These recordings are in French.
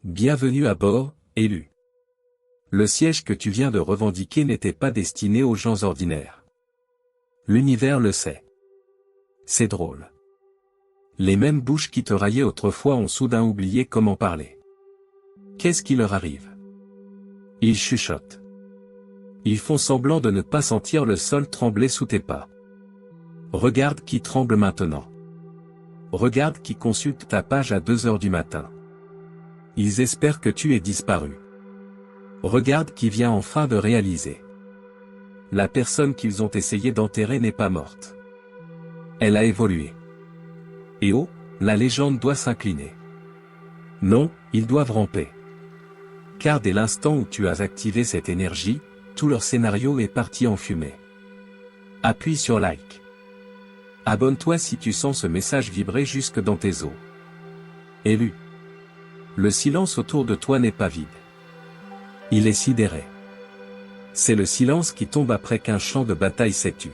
Bienvenue à bord, élu. Le siège que tu viens de revendiquer n'était pas destiné aux gens ordinaires. L'univers le sait. C'est drôle. Les mêmes bouches qui te raillaient autrefois ont soudain oublié comment parler. Qu'est-ce qui leur arrive? Ils chuchotent. Ils font semblant de ne pas sentir le sol trembler sous tes pas. Regarde qui tremble maintenant. Regarde qui consulte ta page à 2 heures du matin. Ils espèrent que tu aies disparu. Regarde qui vient enfin de réaliser. La personne qu'ils ont essayé d'enterrer n'est pas morte. Elle a évolué. Et oh, la légende doit s'incliner. Non, ils doivent ramper. Car dès l'instant où tu as activé cette énergie, tout leur scénario est parti en fumée. Appuie sur like. Abonne-toi si tu sens ce message vibrer jusque dans tes os. Élu. Le silence autour de toi n'est pas vide. Il est sidéré. C'est le silence qui tombe après qu'un champ de bataille s'est tu.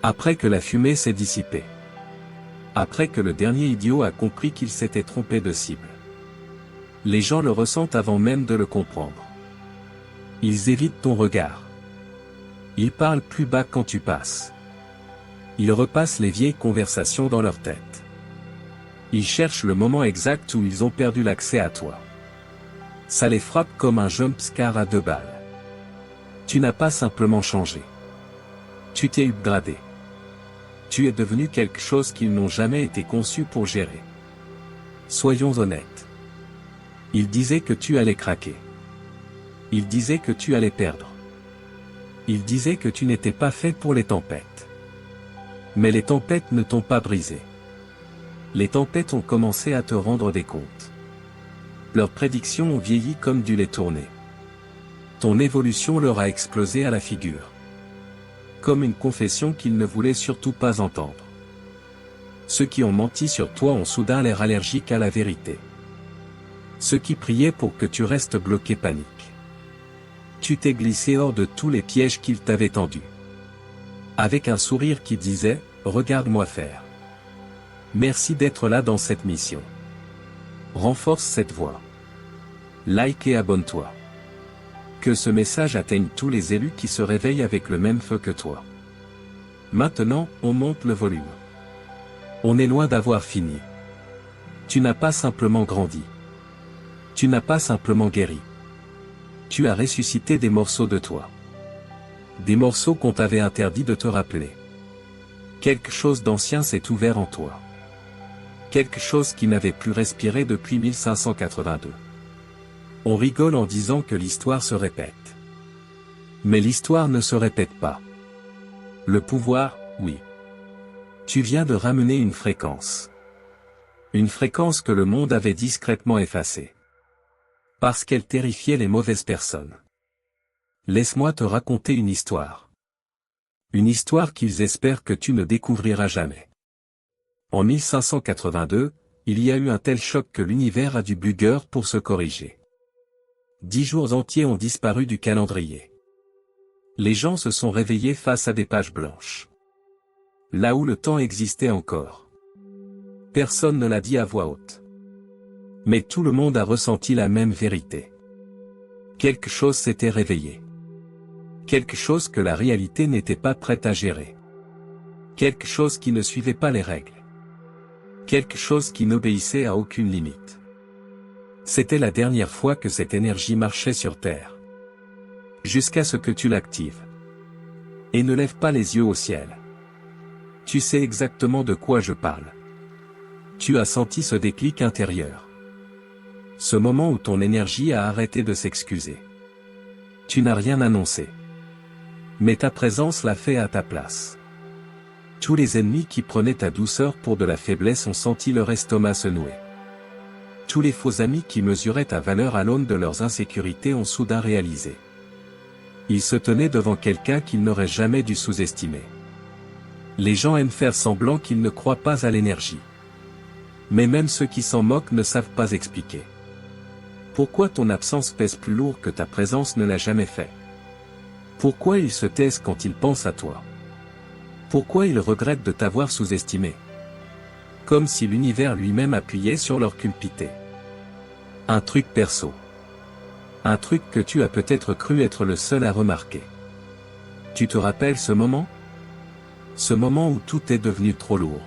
Après que la fumée s'est dissipée. Après que le dernier idiot a compris qu'il s'était trompé de cible. Les gens le ressentent avant même de le comprendre. Ils évitent ton regard. Ils parlent plus bas quand tu passes. Ils repassent les vieilles conversations dans leur tête. Ils cherchent le moment exact où ils ont perdu l'accès à toi. Ça les frappe comme un jump-scare à 2 balles. Tu n'as pas simplement changé. Tu t'es upgradé. Tu es devenu quelque chose qu'ils n'ont jamais été conçus pour gérer. Soyons honnêtes. Ils disaient que tu allais craquer. Ils disaient que tu allais perdre. Ils disaient que tu n'étais pas fait pour les tempêtes. Mais les tempêtes ne t'ont pas brisé. Les tempêtes ont commencé à te rendre des comptes. Leurs prédictions ont vieilli comme du lait tourné. Ton évolution leur a explosé à la figure. Comme une confession qu'ils ne voulaient surtout pas entendre. Ceux qui ont menti sur toi ont soudain l'air allergiques à la vérité. Ceux qui priaient pour que tu restes bloqué paniquent. Tu t'es glissé hors de tous les pièges qu'ils t'avaient tendus. Avec un sourire qui disait, « Regarde-moi faire ». Merci d'être là dans cette mission. Renforce cette voix. Like et abonne-toi. Que ce message atteigne tous les élus qui se réveillent avec le même feu que toi. Maintenant, on monte le volume. On est loin d'avoir fini. Tu n'as pas simplement grandi. Tu n'as pas simplement guéri. Tu as ressuscité des morceaux de toi. Des morceaux qu'on t'avait interdit de te rappeler. Quelque chose d'ancien s'est ouvert en toi. Quelque chose qui n'avait plus respiré depuis 1582. On rigole en disant que l'histoire se répète. Mais l'histoire ne se répète pas. Le pouvoir, oui. Tu viens de ramener une fréquence. Une fréquence que le monde avait discrètement effacée. Parce qu'elle terrifiait les mauvaises personnes. Laisse-moi te raconter une histoire. Une histoire qu'ils espèrent que tu ne découvriras jamais. En 1582, il y a eu un tel choc que l'univers a dû bugger pour se corriger. 10 jours entiers ont disparu du calendrier. Les gens se sont réveillés face à des pages blanches. Là où le temps existait encore. Personne ne l'a dit à voix haute. Mais tout le monde a ressenti la même vérité. Quelque chose s'était réveillé. Quelque chose que la réalité n'était pas prête à gérer. Quelque chose qui ne suivait pas les règles. Quelque chose qui n'obéissait à aucune limite. C'était la dernière fois que cette énergie marchait sur Terre. Jusqu'à ce que tu l'actives. Et ne lève pas les yeux au ciel. Tu sais exactement de quoi je parle. Tu as senti ce déclic intérieur. Ce moment où ton énergie a arrêté de s'excuser. Tu n'as rien annoncé. Mais ta présence l'a fait à ta place. Tous les ennemis qui prenaient ta douceur pour de la faiblesse ont senti leur estomac se nouer. Tous les faux amis qui mesuraient ta valeur à l'aune de leurs insécurités ont soudain réalisé. Ils se tenaient devant quelqu'un qu'ils n'auraient jamais dû sous-estimer. Les gens aiment faire semblant qu'ils ne croient pas à l'énergie. Mais même ceux qui s'en moquent ne savent pas expliquer. Pourquoi ton absence pèse plus lourd que ta présence ne l'a jamais fait? Pourquoi ils se taisent quand ils pensent à toi? Pourquoi ils regrettent de t'avoir sous-estimé? Comme si l'univers lui-même appuyait sur leur culpité. Un truc perso. Un truc que tu as peut-être cru être le seul à remarquer. Tu te rappelles ce moment? Ce moment où tout est devenu trop lourd.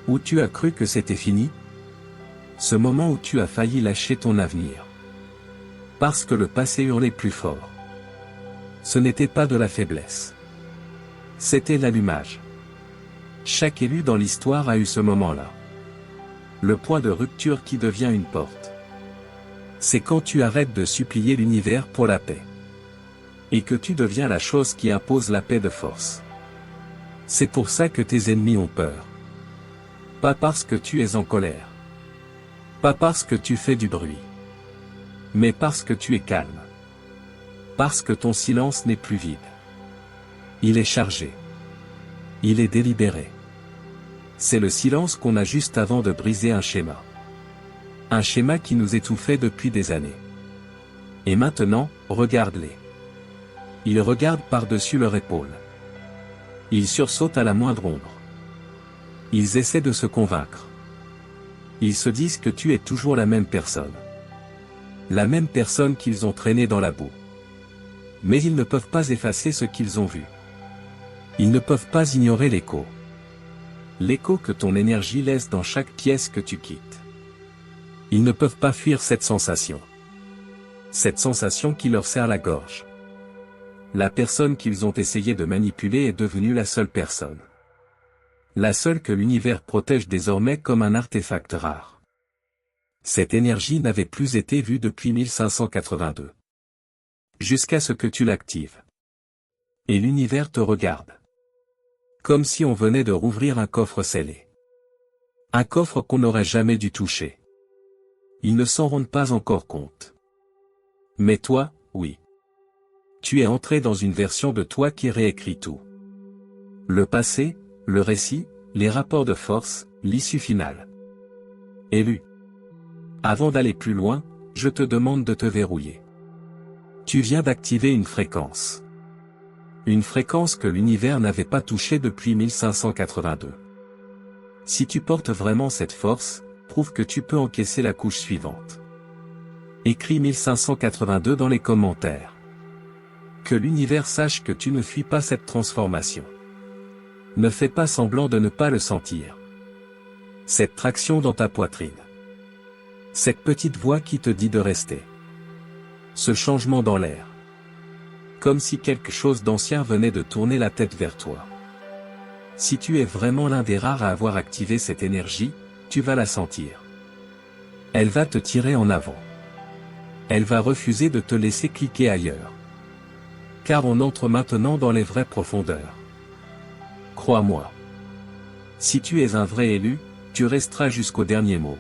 Où tu as cru que c'était fini? Ce moment où tu as failli lâcher ton avenir. Parce que le passé hurlait plus fort. Ce n'était pas de la faiblesse. C'était l'allumage. Chaque élu dans l'histoire a eu ce moment-là. Le point de rupture qui devient une porte. C'est quand tu arrêtes de supplier l'univers pour la paix. Et que tu deviens la chose qui impose la paix de force. C'est pour ça que tes ennemis ont peur. Pas parce que tu es en colère. Pas parce que tu fais du bruit. Mais parce que tu es calme. Parce que ton silence n'est plus vide. Il est chargé. Il est délibéré. C'est le silence qu'on a juste avant de briser un schéma. Un schéma qui nous étouffait depuis des années. Et maintenant, regarde-les. Ils regardent par-dessus leur épaule. Ils sursautent à la moindre ombre. Ils essaient de se convaincre. Ils se disent que tu es toujours la même personne. La même personne qu'ils ont traînée dans la boue. Mais ils ne peuvent pas effacer ce qu'ils ont vu. Ils ne peuvent pas ignorer l'écho. L'écho que ton énergie laisse dans chaque pièce que tu quittes. Ils ne peuvent pas fuir cette sensation. Cette sensation qui leur serre la gorge. La personne qu'ils ont essayé de manipuler est devenue la seule personne. La seule que l'univers protège désormais comme un artefact rare. Cette énergie n'avait plus été vue depuis 1582. Jusqu'à ce que tu l'actives. Et l'univers te regarde. Comme si on venait de rouvrir un coffre scellé. Un coffre qu'on n'aurait jamais dû toucher. Ils ne s'en rendent pas encore compte. Mais toi, oui. Tu es entré dans une version de toi qui réécrit tout. Le passé, le récit, les rapports de force, l'issue finale. Élu. Avant d'aller plus loin, je te demande de te verrouiller. Tu viens d'activer une fréquence. Une fréquence que l'univers n'avait pas touchée depuis 1582. Si tu portes vraiment cette force, prouve que tu peux encaisser la couche suivante. Écris 1582 dans les commentaires. Que l'univers sache que tu ne fuis pas cette transformation. Ne fais pas semblant de ne pas le sentir. Cette traction dans ta poitrine. Cette petite voix qui te dit de rester. Ce changement dans l'air. Comme si quelque chose d'ancien venait de tourner la tête vers toi. Si tu es vraiment l'un des rares à avoir activé cette énergie, tu vas la sentir. Elle va te tirer en avant. Elle va refuser de te laisser cliquer ailleurs. Car on entre maintenant dans les vraies profondeurs. Crois-moi. Si tu es un vrai élu, tu resteras jusqu'au dernier mot.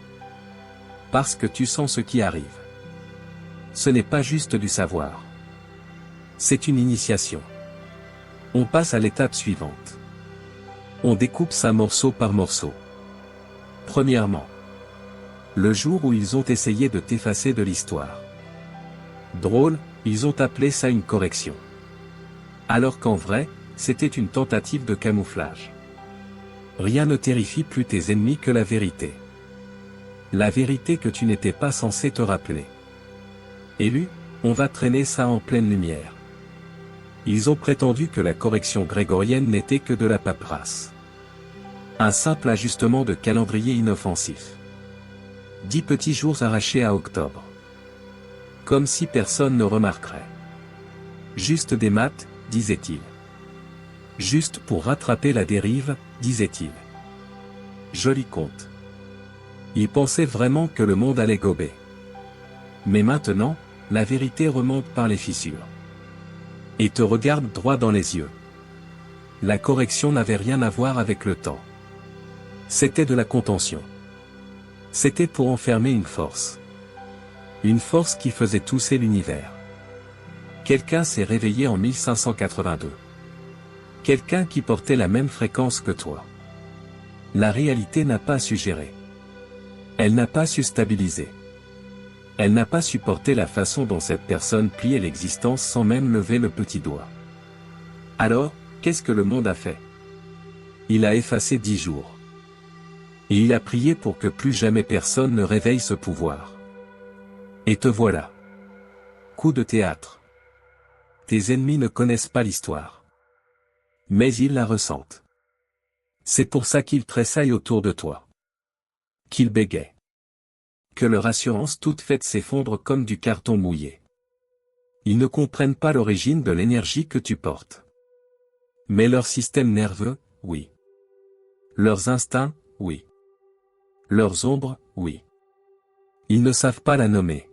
Parce que tu sens ce qui arrive. Ce n'est pas juste du savoir. C'est une initiation. On passe à l'étape suivante. On découpe ça morceau par morceau. Premièrement. Le jour où ils ont essayé de t'effacer de l'histoire. Drôle, ils ont appelé ça une correction. Alors qu'en vrai, c'était une tentative de camouflage. Rien ne terrifie plus tes ennemis que la vérité. La vérité que tu n'étais pas censé te rappeler. Élu, on va traîner ça en pleine lumière. Ils ont prétendu que la correction grégorienne n'était que de la paperasse. Un simple ajustement de calendrier inoffensif. 10 petits jours arrachés à octobre. Comme si personne ne remarquerait. Juste des maths, disait-il. Juste pour rattraper la dérive, disait-il. Joli compte. Il pensait vraiment que le monde allait gober. Mais maintenant, la vérité remonte par les fissures. Et te regarde droit dans les yeux. La correction n'avait rien à voir avec le temps. C'était de la contention. C'était pour enfermer une force. Une force qui faisait tousser l'univers. Quelqu'un s'est réveillé en 1582. Quelqu'un qui portait la même fréquence que toi. La réalité n'a pas su gérer. Elle n'a pas su stabiliser. Elle n'a pas supporté la façon dont cette personne pliait l'existence sans même lever le petit doigt. Alors, qu'est-ce que le monde a fait? Il a effacé 10 jours. Et il a prié pour que plus jamais personne ne réveille ce pouvoir. Et te voilà. Coup de théâtre. Tes ennemis ne connaissent pas l'histoire. Mais ils la ressentent. C'est pour ça qu'ils tressaillent autour de toi. Qu'ils bégayent. Que leur assurance toute faite s'effondre comme du carton mouillé. Ils ne comprennent pas l'origine de l'énergie que tu portes. Mais leur système nerveux, oui. Leurs instincts, oui. Leurs ombres, oui. Ils ne savent pas la nommer.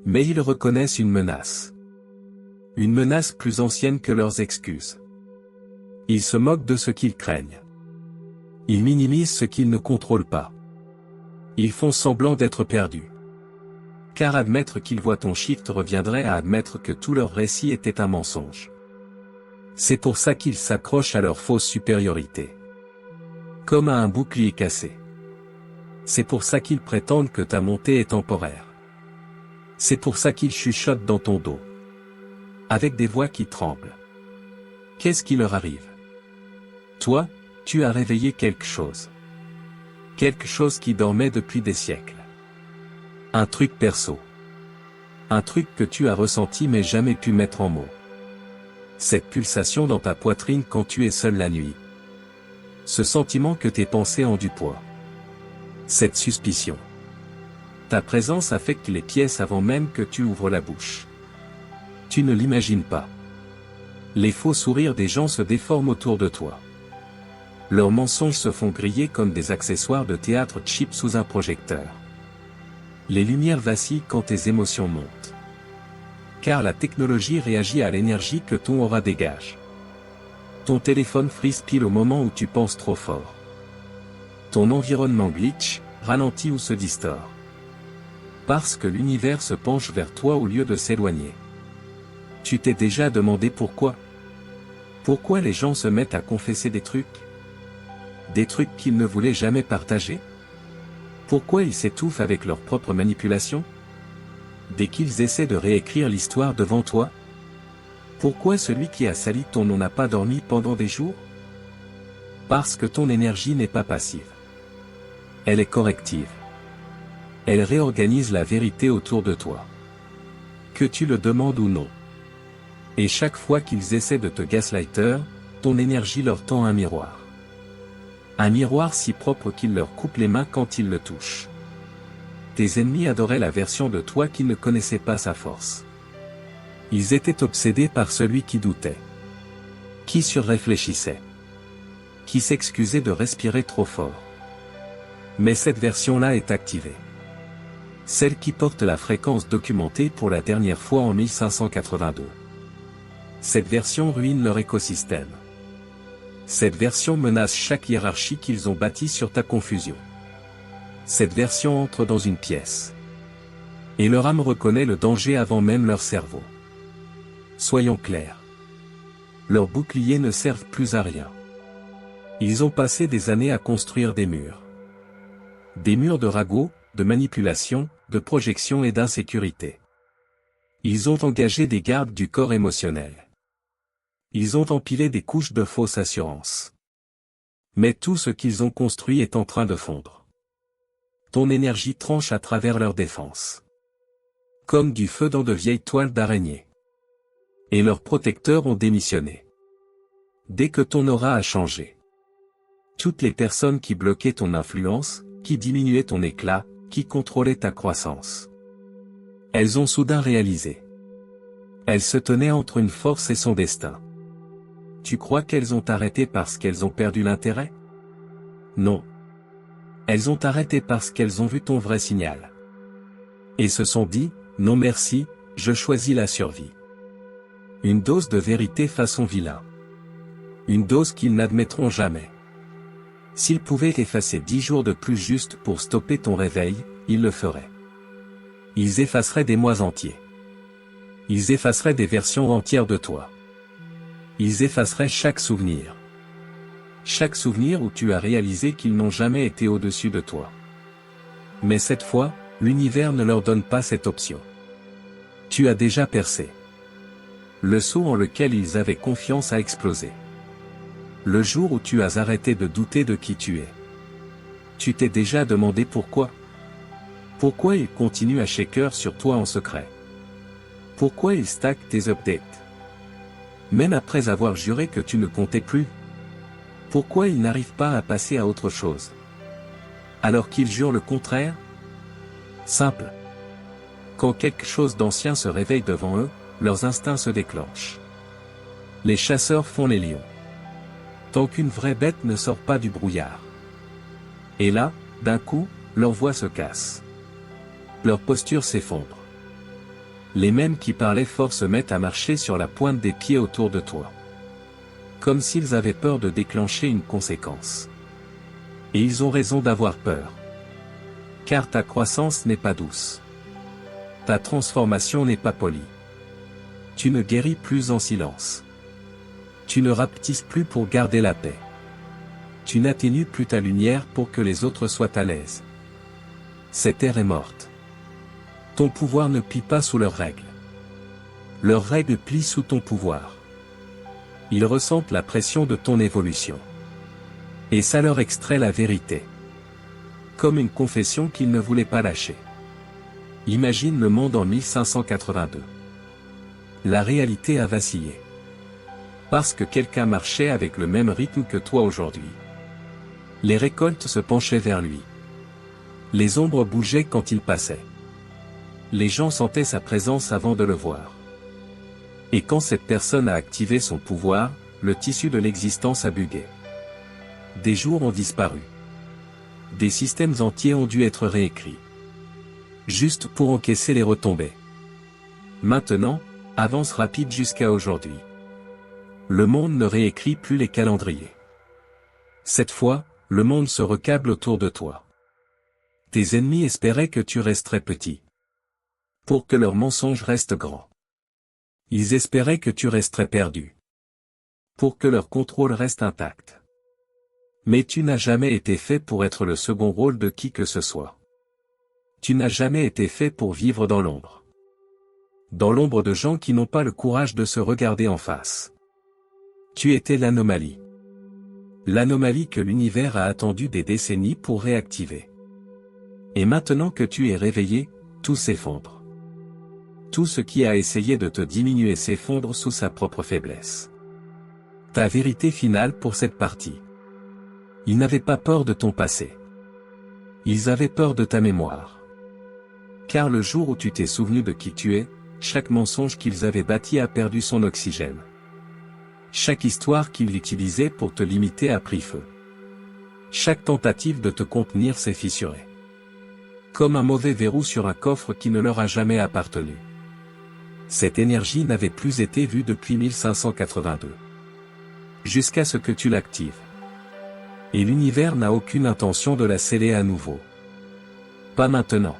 Mais ils reconnaissent une menace. Une menace plus ancienne que leurs excuses. Ils se moquent de ce qu'ils craignent. Ils minimisent ce qu'ils ne contrôlent pas. Ils font semblant d'être perdus. Car admettre qu'ils voient ton shift reviendrait à admettre que tout leur récit était un mensonge. C'est pour ça qu'ils s'accrochent à leur fausse supériorité. Comme à un bouclier cassé. C'est pour ça qu'ils prétendent que ta montée est temporaire. C'est pour ça qu'ils chuchotent dans ton dos. Avec des voix qui tremblent. Qu'est-ce qui leur arrive? Toi, tu as réveillé quelque chose. Quelque chose qui dormait depuis des siècles. Un truc perso. Un truc que tu as ressenti mais jamais pu mettre en mots. Cette pulsation dans ta poitrine quand tu es seul la nuit. Ce sentiment que tes pensées ont du poids. Cette suspicion. Ta présence affecte les pièces avant même que tu ouvres la bouche. Tu ne l'imagines pas. Les faux sourires des gens se déforment autour de toi. Leurs mensonges se font griller comme des accessoires de théâtre cheap sous un projecteur. Les lumières vacillent quand tes émotions montent. Car la technologie réagit à l'énergie que ton aura dégage. Ton téléphone frise pile au moment où tu penses trop fort. Ton environnement glitch, ralentit ou se distord. Parce que l'univers se penche vers toi au lieu de s'éloigner. Tu t'es déjà demandé pourquoi? Pourquoi les gens se mettent à confesser des trucs? Des trucs qu'ils ne voulaient jamais partager? Pourquoi ils s'étouffent avec leur propre manipulation? Dès qu'ils essaient de réécrire l'histoire devant toi? Pourquoi celui qui a sali ton nom n'a pas dormi pendant des jours? Parce que ton énergie n'est pas passive. Elle est corrective. Elle réorganise la vérité autour de toi. Que tu le demandes ou non. Et chaque fois qu'ils essaient de te gaslighter, ton énergie leur tend un miroir. Un miroir si propre qu'il leur coupe les mains quand ils le touchent. Tes ennemis adoraient la version de toi qui ne connaissait pas sa force. Ils étaient obsédés par celui qui doutait. Qui surréfléchissait. Qui s'excusait de respirer trop fort. Mais cette version-là est activée. Celle qui porte la fréquence documentée pour la dernière fois en 1582. Cette version ruine leur écosystème. Cette version menace chaque hiérarchie qu'ils ont bâtie sur ta confusion. Cette version entre dans une pièce. Et leur âme reconnaît le danger avant même leur cerveau. Soyons clairs. Leurs boucliers ne servent plus à rien. Ils ont passé des années à construire des murs. Des murs de ragots, de manipulation, de projection et d'insécurité. Ils ont engagé des gardes du corps émotionnel. Ils ont empilé des couches de fausse assurance. Mais tout ce qu'ils ont construit est en train de fondre. Ton énergie tranche à travers leur défense. Comme du feu dans de vieilles toiles d'araignée. Et leurs protecteurs ont démissionné. Dès que ton aura a changé. Toutes les personnes qui bloquaient ton influence, qui diminuaient ton éclat, qui contrôlaient ta croissance. Elles ont soudain réalisé. Elles se tenaient entre une force et son destin. Tu crois qu'elles ont arrêté parce qu'elles ont perdu l'intérêt? Non. Elles ont arrêté parce qu'elles ont vu ton vrai signal. Et se sont dit, non merci, je choisis la survie. Une dose de vérité façon vilain. Une dose qu'ils n'admettront jamais. S'ils pouvaient effacer 10 jours de plus juste pour stopper ton réveil, ils le feraient. Ils effaceraient des mois entiers. Ils effaceraient des versions entières de toi. Ils effaceraient chaque souvenir. Chaque souvenir où tu as réalisé qu'ils n'ont jamais été au-dessus de toi. Mais cette fois, l'univers ne leur donne pas cette option. Tu as déjà percé. Le seau en lequel ils avaient confiance a explosé. Le jour où tu as arrêté de douter de qui tu es. Tu t'es déjà demandé pourquoi? Pourquoi ils continuent à shaker sur toi en secret? Pourquoi ils stackent tes updates? Même après avoir juré que tu ne comptais plus? Pourquoi ils n'arrivent pas à passer à autre chose? Alors qu'ils jurent le contraire? Simple. Quand quelque chose d'ancien se réveille devant eux, leurs instincts se déclenchent. Les chasseurs font les lions. Tant qu'une vraie bête ne sort pas du brouillard. Et là, d'un coup, leur voix se casse. Leur posture s'effondre. Les mêmes qui parlaient fort se mettent à marcher sur la pointe des pieds autour de toi. Comme s'ils avaient peur de déclencher une conséquence. Et ils ont raison d'avoir peur. Car ta croissance n'est pas douce. Ta transformation n'est pas polie. Tu ne guéris plus en silence. Tu ne rapetisses plus pour garder la paix. Tu n'atténues plus ta lumière pour que les autres soient à l'aise. Cette ère est morte. Ton pouvoir ne plie pas sous leurs règles. Leurs règles plient sous ton pouvoir. Ils ressentent la pression de ton évolution. Et ça leur extrait la vérité. Comme une confession qu'ils ne voulaient pas lâcher. Imagine le monde en 1582. La réalité a vacillé. Parce que quelqu'un marchait avec le même rythme que toi aujourd'hui. Les récoltes se penchaient vers lui. Les ombres bougeaient quand il passait. Les gens sentaient sa présence avant de le voir. Et quand cette personne a activé son pouvoir, le tissu de l'existence a bugué. Des jours ont disparu. Des systèmes entiers ont dû être réécrits. Juste pour encaisser les retombées. Maintenant, avance rapide jusqu'à aujourd'hui. Le monde ne réécrit plus les calendriers. Cette fois, le monde se recable autour de toi. Tes ennemis espéraient que tu resterais petit. Pour que leurs mensonges restent grands. Ils espéraient que tu resterais perdu. Pour que leur contrôle reste intact. Mais tu n'as jamais été fait pour être le second rôle de qui que ce soit. Tu n'as jamais été fait pour vivre dans l'ombre. Dans l'ombre de gens qui n'ont pas le courage de se regarder en face. Tu étais l'anomalie. L'anomalie que l'univers a attendu des décennies pour réactiver. Et maintenant que tu es réveillé, tout s'effondre. Tout ce qui a essayé de te diminuer s'effondre sous sa propre faiblesse. Ta vérité finale pour cette partie. Ils n'avaient pas peur de ton passé. Ils avaient peur de ta mémoire. Car le jour où tu t'es souvenu de qui tu es, chaque mensonge qu'ils avaient bâti a perdu son oxygène. Chaque histoire qu'ils utilisaient pour te limiter a pris feu. Chaque tentative de te contenir s'est fissurée. Comme un mauvais verrou sur un coffre qui ne leur a jamais appartenu. Cette énergie n'avait plus été vue depuis 1582. Jusqu'à ce que tu l'actives. Et l'univers n'a aucune intention de la sceller à nouveau. Pas maintenant.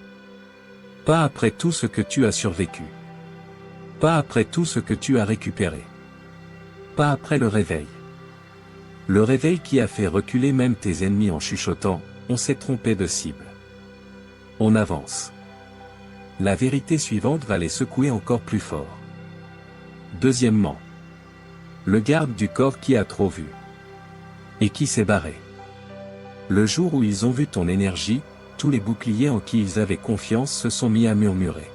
Pas après tout ce que tu as survécu. Pas après tout ce que tu as récupéré. Pas après le réveil. Le réveil qui a fait reculer même tes ennemis en chuchotant, on s'est trompé de cible. On avance. La vérité suivante va les secouer encore plus fort. Deuxièmement. Le garde du corps qui a trop vu. Et qui s'est barré. Le jour où ils ont vu ton énergie, tous les boucliers en qui ils avaient confiance se sont mis à murmurer.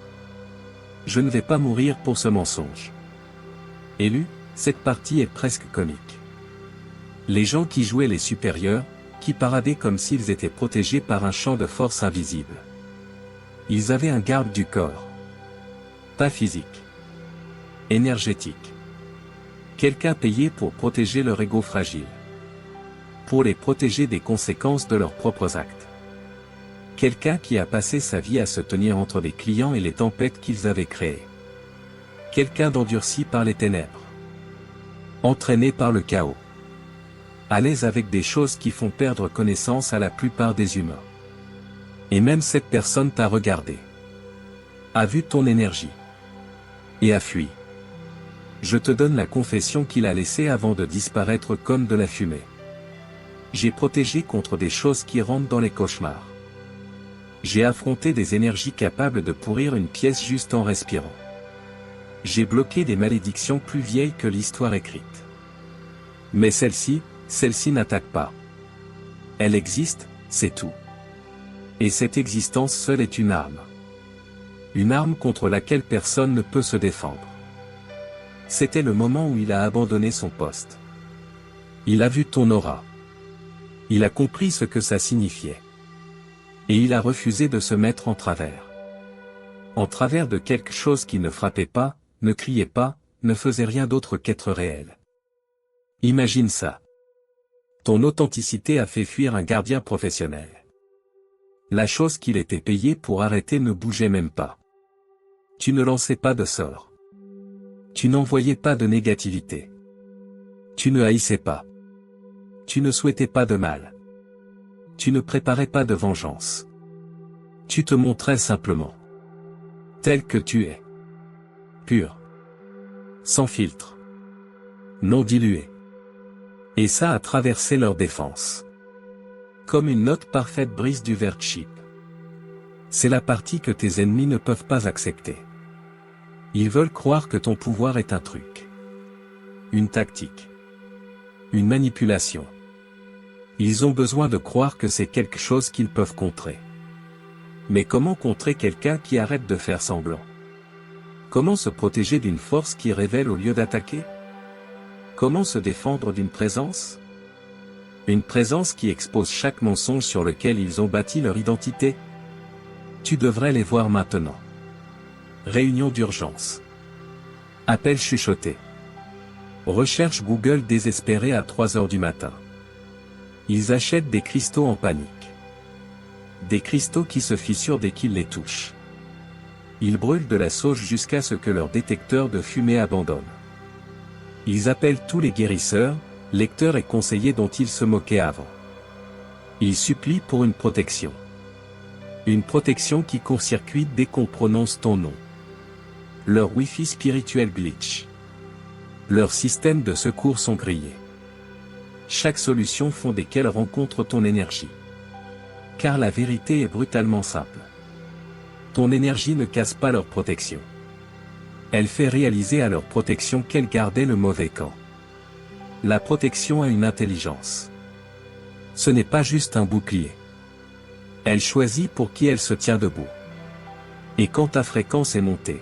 Je ne vais pas mourir pour ce mensonge. Élu, cette partie est presque comique. Les gens qui jouaient les supérieurs, qui paradaient comme s'ils étaient protégés par un champ de force invisible. Ils avaient un garde du corps. Pas physique. Énergétique. Quelqu'un payé pour protéger leur ego fragile. Pour les protéger des conséquences de leurs propres actes. Quelqu'un qui a passé sa vie à se tenir entre les clients et les tempêtes qu'ils avaient créées. Quelqu'un d'endurci par les ténèbres. Entraîné par le chaos. À l'aise avec des choses qui font perdre connaissance à la plupart des humains. Et même cette personne t'a regardé. A vu ton énergie. Et a fui. Je te donne la confession qu'il a laissée avant de disparaître comme de la fumée. J'ai protégé contre des choses qui rentrent dans les cauchemars. J'ai affronté des énergies capables de pourrir une pièce juste en respirant. J'ai bloqué des malédictions plus vieilles que l'histoire écrite. Mais celle-ci n'attaque pas. Elle existe, c'est tout. Et cette existence seule est une arme. Une arme contre laquelle personne ne peut se défendre. C'était le moment où il a abandonné son poste. Il a vu ton aura. Il a compris ce que ça signifiait. Et il a refusé de se mettre en travers. En travers de quelque chose qui ne frappait pas, ne criait pas, ne faisait rien d'autre qu'être réel. Imagine ça. Ton authenticité a fait fuir un gardien professionnel. La chose qu'il était payé pour arrêter ne bougeait même pas. Tu ne lançais pas de sort. Tu n'envoyais pas de négativité. Tu ne haïssais pas. Tu ne souhaitais pas de mal. Tu ne préparais pas de vengeance. Tu te montrais simplement. Tel que tu es. Pur. Sans filtre. Non dilué. Et ça a traversé leur défense. Comme une note parfaite brise du verre chip. C'est la partie que tes ennemis ne peuvent pas accepter. Ils veulent croire que ton pouvoir est un truc. Une tactique. Une manipulation. Ils ont besoin de croire que c'est quelque chose qu'ils peuvent contrer. Mais comment contrer quelqu'un qui arrête de faire semblant? Comment se protéger d'une force qui révèle au lieu d'attaquer? Comment se défendre d'une présence? Une présence qui expose chaque mensonge sur lequel ils ont bâti leur identité? Tu devrais les voir maintenant. Réunion d'urgence. Appel chuchoté. Recherche Google désespérée à 3 heures du matin. Ils achètent des cristaux en panique. Des cristaux qui se fissurent dès qu'ils les touchent. Ils brûlent de la sauge jusqu'à ce que leur détecteur de fumée abandonne. Ils appellent tous les guérisseurs, lecteurs et conseillers dont ils se moquaient avant. Ils supplient pour une protection. Une protection qui court-circuite dès qu'on prononce ton nom. Leur Wi-Fi spirituel glitch. Leurs systèmes de secours sont grillés. Chaque solution fondée qu'elle rencontre ton énergie. Car la vérité est brutalement simple. Ton énergie ne casse pas leur protection. Elle fait réaliser à leur protection qu'elle gardait le mauvais camp. La protection a une intelligence. Ce n'est pas juste un bouclier. Elle choisit pour qui elle se tient debout. Et quand ta fréquence est montée.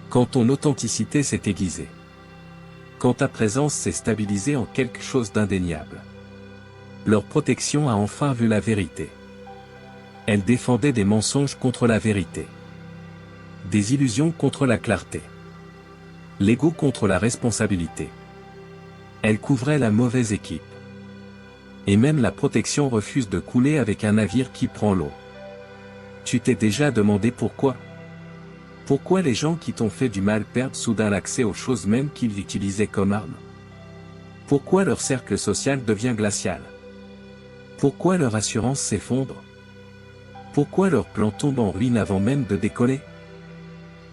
Quand ton authenticité s'est aiguisée. Quand ta présence s'est stabilisée en quelque chose d'indéniable. Leur protection a enfin vu la vérité. Elle défendait des mensonges contre la vérité. Des illusions contre la clarté. L'ego contre la responsabilité. Elle couvrait la mauvaise équipe. Et même la protection refuse de couler avec un navire qui prend l'eau. Tu t'es déjà demandé pourquoi? Pourquoi les gens qui t'ont fait du mal perdent soudain l'accès aux choses mêmes qu'ils utilisaient comme armes? Pourquoi leur cercle social devient glacial? Pourquoi leur assurance s'effondre? Pourquoi leur plan tombe en ruine avant même de décoller?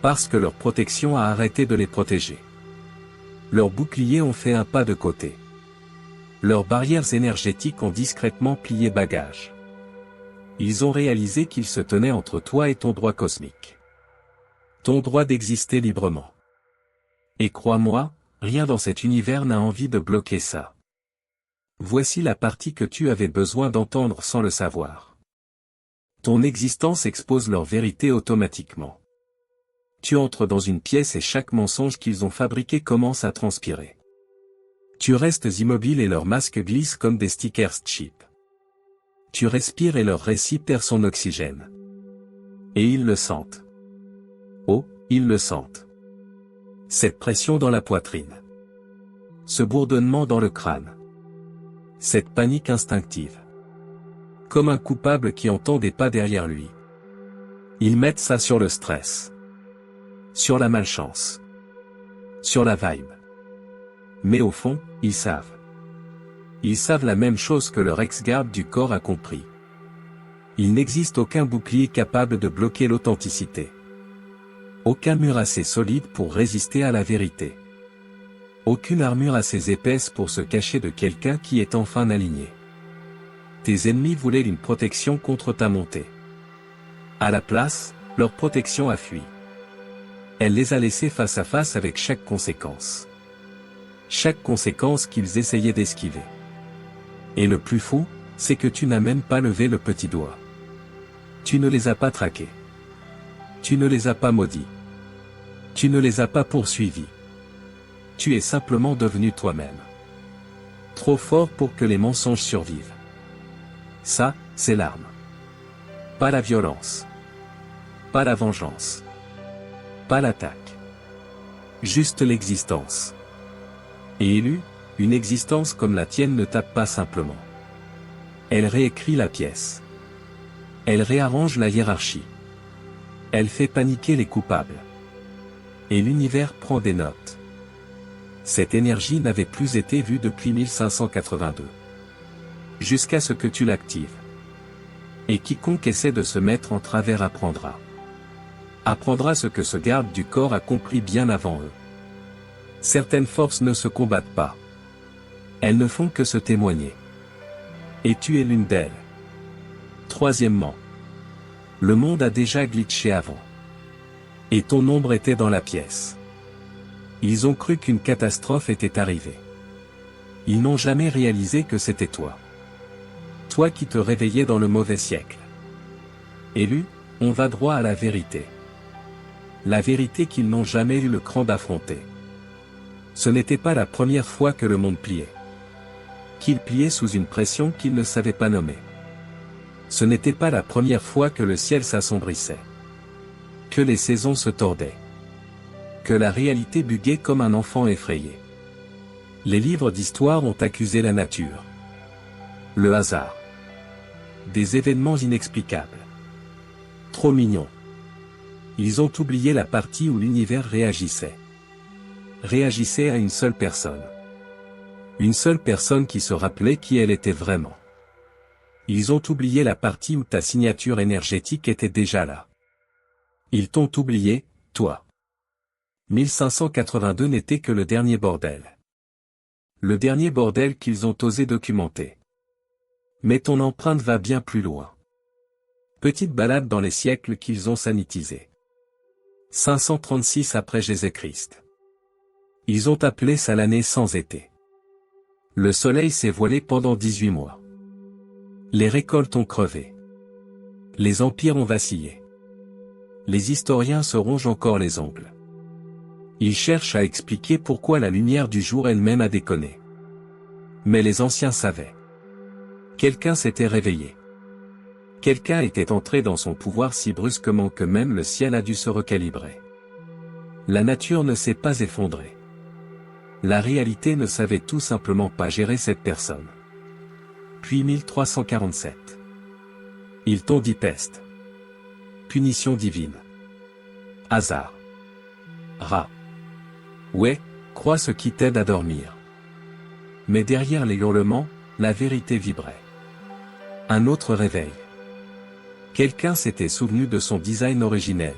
Parce que leur protection a arrêté de les protéger. Leurs boucliers ont fait un pas de côté. Leurs barrières énergétiques ont discrètement plié bagage. Ils ont réalisé qu'ils se tenaient entre toi et ton droit cosmique. Ton droit d'exister librement. Et crois-moi, rien dans cet univers n'a envie de bloquer ça. Voici la partie que tu avais besoin d'entendre sans le savoir. Ton existence expose leur vérité automatiquement. Tu entres dans une pièce et chaque mensonge qu'ils ont fabriqué commence à transpirer. Tu restes immobile et leurs masques glissent comme des stickers cheap. Tu respires et leur récit perd son oxygène. Et ils le sentent. Oh, ils le sentent. Cette pression dans la poitrine. Ce bourdonnement dans le crâne. Cette panique instinctive. Comme un coupable qui entend des pas derrière lui. Ils mettent ça sur le stress. Sur la malchance. Sur la vibe. Mais au fond, ils savent. Ils savent la même chose que leur ex-garde du corps a compris. Il n'existe aucun bouclier capable de bloquer l'authenticité. Aucun mur assez solide pour résister à la vérité. Aucune armure assez épaisse pour se cacher de quelqu'un qui est enfin aligné. Tes ennemis voulaient une protection contre ta montée. À la place, leur protection a fui. Elle les a laissés face à face avec chaque conséquence. Chaque conséquence qu'ils essayaient d'esquiver. Et le plus fou, c'est que tu n'as même pas levé le petit doigt. Tu ne les as pas traqués. Tu ne les as pas maudits. Tu ne les as pas poursuivis. Tu es simplement devenu toi-même. Trop fort pour que les mensonges survivent. Ça, c'est l'arme. Pas la violence. Pas la vengeance. Pas l'attaque. Juste l'existence. Et élu, une existence comme la tienne ne tape pas simplement. Elle réécrit la pièce. Elle réarrange la hiérarchie. Elle fait paniquer les coupables. Et l'univers prend des notes. Cette énergie n'avait plus été vue depuis 1582. Jusqu'à ce que tu l'actives. Et quiconque essaie de se mettre en travers apprendra. Apprendra ce que ce garde du corps a compris bien avant eux. Certaines forces ne se combattent pas. Elles ne font que se témoigner. Et tu es l'une d'elles. Troisièmement. Le monde a déjà glitché avant. Et ton ombre était dans la pièce. Ils ont cru qu'une catastrophe était arrivée. Ils n'ont jamais réalisé que c'était toi. Toi qui te réveillais dans le mauvais siècle. Élu, on va droit à la vérité. La vérité qu'ils n'ont jamais eu le cran d'affronter. Ce n'était pas la première fois que le monde pliait. Qu'il pliait sous une pression qu'il ne savait pas nommer. Ce n'était pas la première fois que le ciel s'assombrissait. Que les saisons se tordaient. Que la réalité buguait comme un enfant effrayé. Les livres d'histoire ont accusé la nature. Le hasard. Des événements inexplicables. Trop mignons. Ils ont oublié la partie où l'univers réagissait. Réagissait à une seule personne. Une seule personne qui se rappelait qui elle était vraiment. Ils ont oublié la partie où ta signature énergétique était déjà là. Ils t'ont oublié, toi. 1582 n'était que le dernier bordel. Le dernier bordel qu'ils ont osé documenter. Mais ton empreinte va bien plus loin. Petite balade dans les siècles qu'ils ont sanitisés. 536 après Jésus-Christ. Ils ont appelé ça l'année sans été. Le soleil s'est voilé pendant 18 mois. Les récoltes ont crevé. Les empires ont vacillé. Les historiens se rongent encore les ongles. Ils cherchent à expliquer pourquoi la lumière du jour elle-même a déconné. Mais les anciens savaient. Quelqu'un s'était réveillé. Quelqu'un était entré dans son pouvoir si brusquement que même le ciel a dû se recalibrer. La nature ne s'est pas effondrée. La réalité ne savait tout simplement pas gérer cette personne. Puis 1347. Ils t'ont dit peste. Punition divine. Hasard. Rat. Ouais, crois ce qui t'aide à dormir. Mais derrière les hurlements, la vérité vibrait. Un autre réveil. Quelqu'un s'était souvenu de son design originel.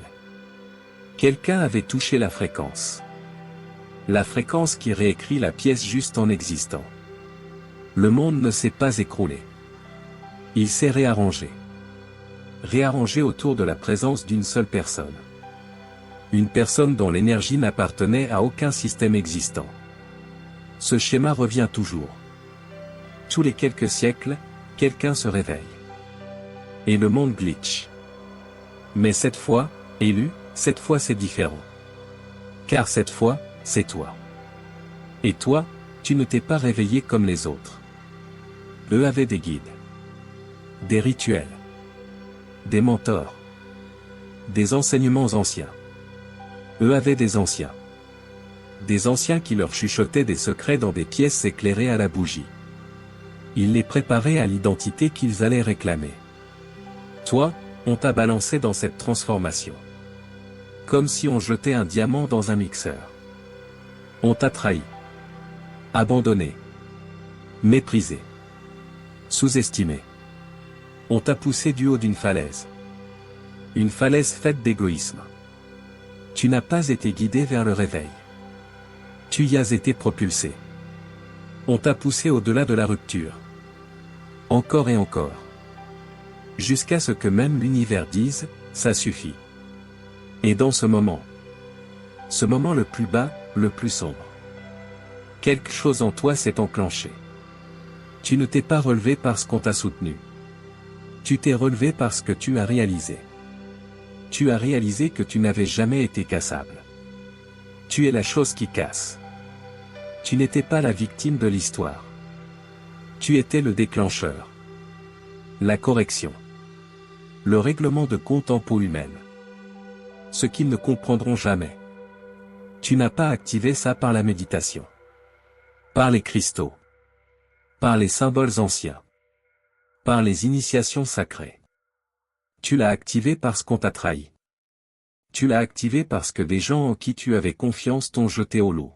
Quelqu'un avait touché la fréquence. La fréquence qui réécrit la pièce juste en existant. Le monde ne s'est pas écroulé. Il s'est réarrangé. Réarrangé autour de la présence d'une seule personne. Une personne dont l'énergie n'appartenait à aucun système existant. Ce schéma revient toujours. Tous les quelques siècles, quelqu'un se réveille. Et le monde glitch. Mais cette fois, élu, cette fois c'est différent. Car cette fois, c'est toi. Et toi, tu ne t'es pas réveillé comme les autres. Eux avaient des guides. Des rituels. Des mentors. Des enseignements anciens. Eux avaient des anciens. Des anciens qui leur chuchotaient des secrets dans des pièces éclairées à la bougie. Ils les préparaient à l'identité qu'ils allaient réclamer. Toi, on t'a balancé dans cette transformation. Comme si on jetait un diamant dans un mixeur. On t'a trahi. Abandonné. Méprisé. Sous-estimé. On t'a poussé du haut d'une falaise. Une falaise faite d'égoïsme. Tu n'as pas été guidé vers le réveil. Tu y as été propulsé. On t'a poussé au-delà de la rupture. Encore et encore. Jusqu'à ce que même l'univers dise, ça suffit. Et dans ce moment le plus bas, le plus sombre, quelque chose en toi s'est enclenché. Tu ne t'es pas relevé parce qu'on t'a soutenu. Tu t'es relevé parce que tu as réalisé. Tu as réalisé que tu n'avais jamais été cassable. Tu es la chose qui casse. Tu n'étais pas la victime de l'histoire. Tu étais le déclencheur. La correction. Le règlement de compte en peau humaine. Ce qu'ils ne comprendront jamais. Tu n'as pas activé ça par la méditation. Par les cristaux. Par les symboles anciens. Par les initiations sacrées. Tu l'as activé parce qu'on t'a trahi. Tu l'as activé parce que des gens en qui tu avais confiance t'ont jeté au lot.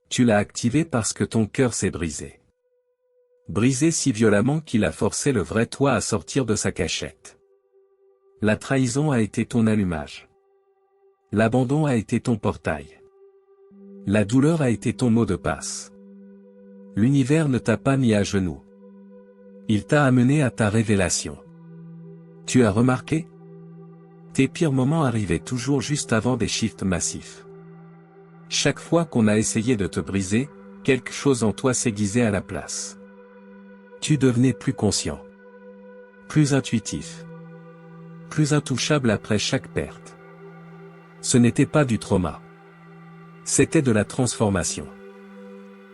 Tu l'as activé parce que ton cœur s'est brisé. Brisé si violemment qu'il a forcé le vrai toi à sortir de sa cachette. La trahison a été ton allumage. L'abandon a été ton portail. La douleur a été ton mot de passe. L'univers ne t'a pas mis à genoux. Il t'a amené à ta révélation. Tu as remarqué? Tes pires moments arrivaient toujours juste avant des shifts massifs. Chaque fois qu'on a essayé de te briser, quelque chose en toi s'aiguisait à la place. Tu devenais plus conscient. Plus intuitif. Plus intouchable après chaque perte. Ce n'était pas du trauma. C'était de la transformation.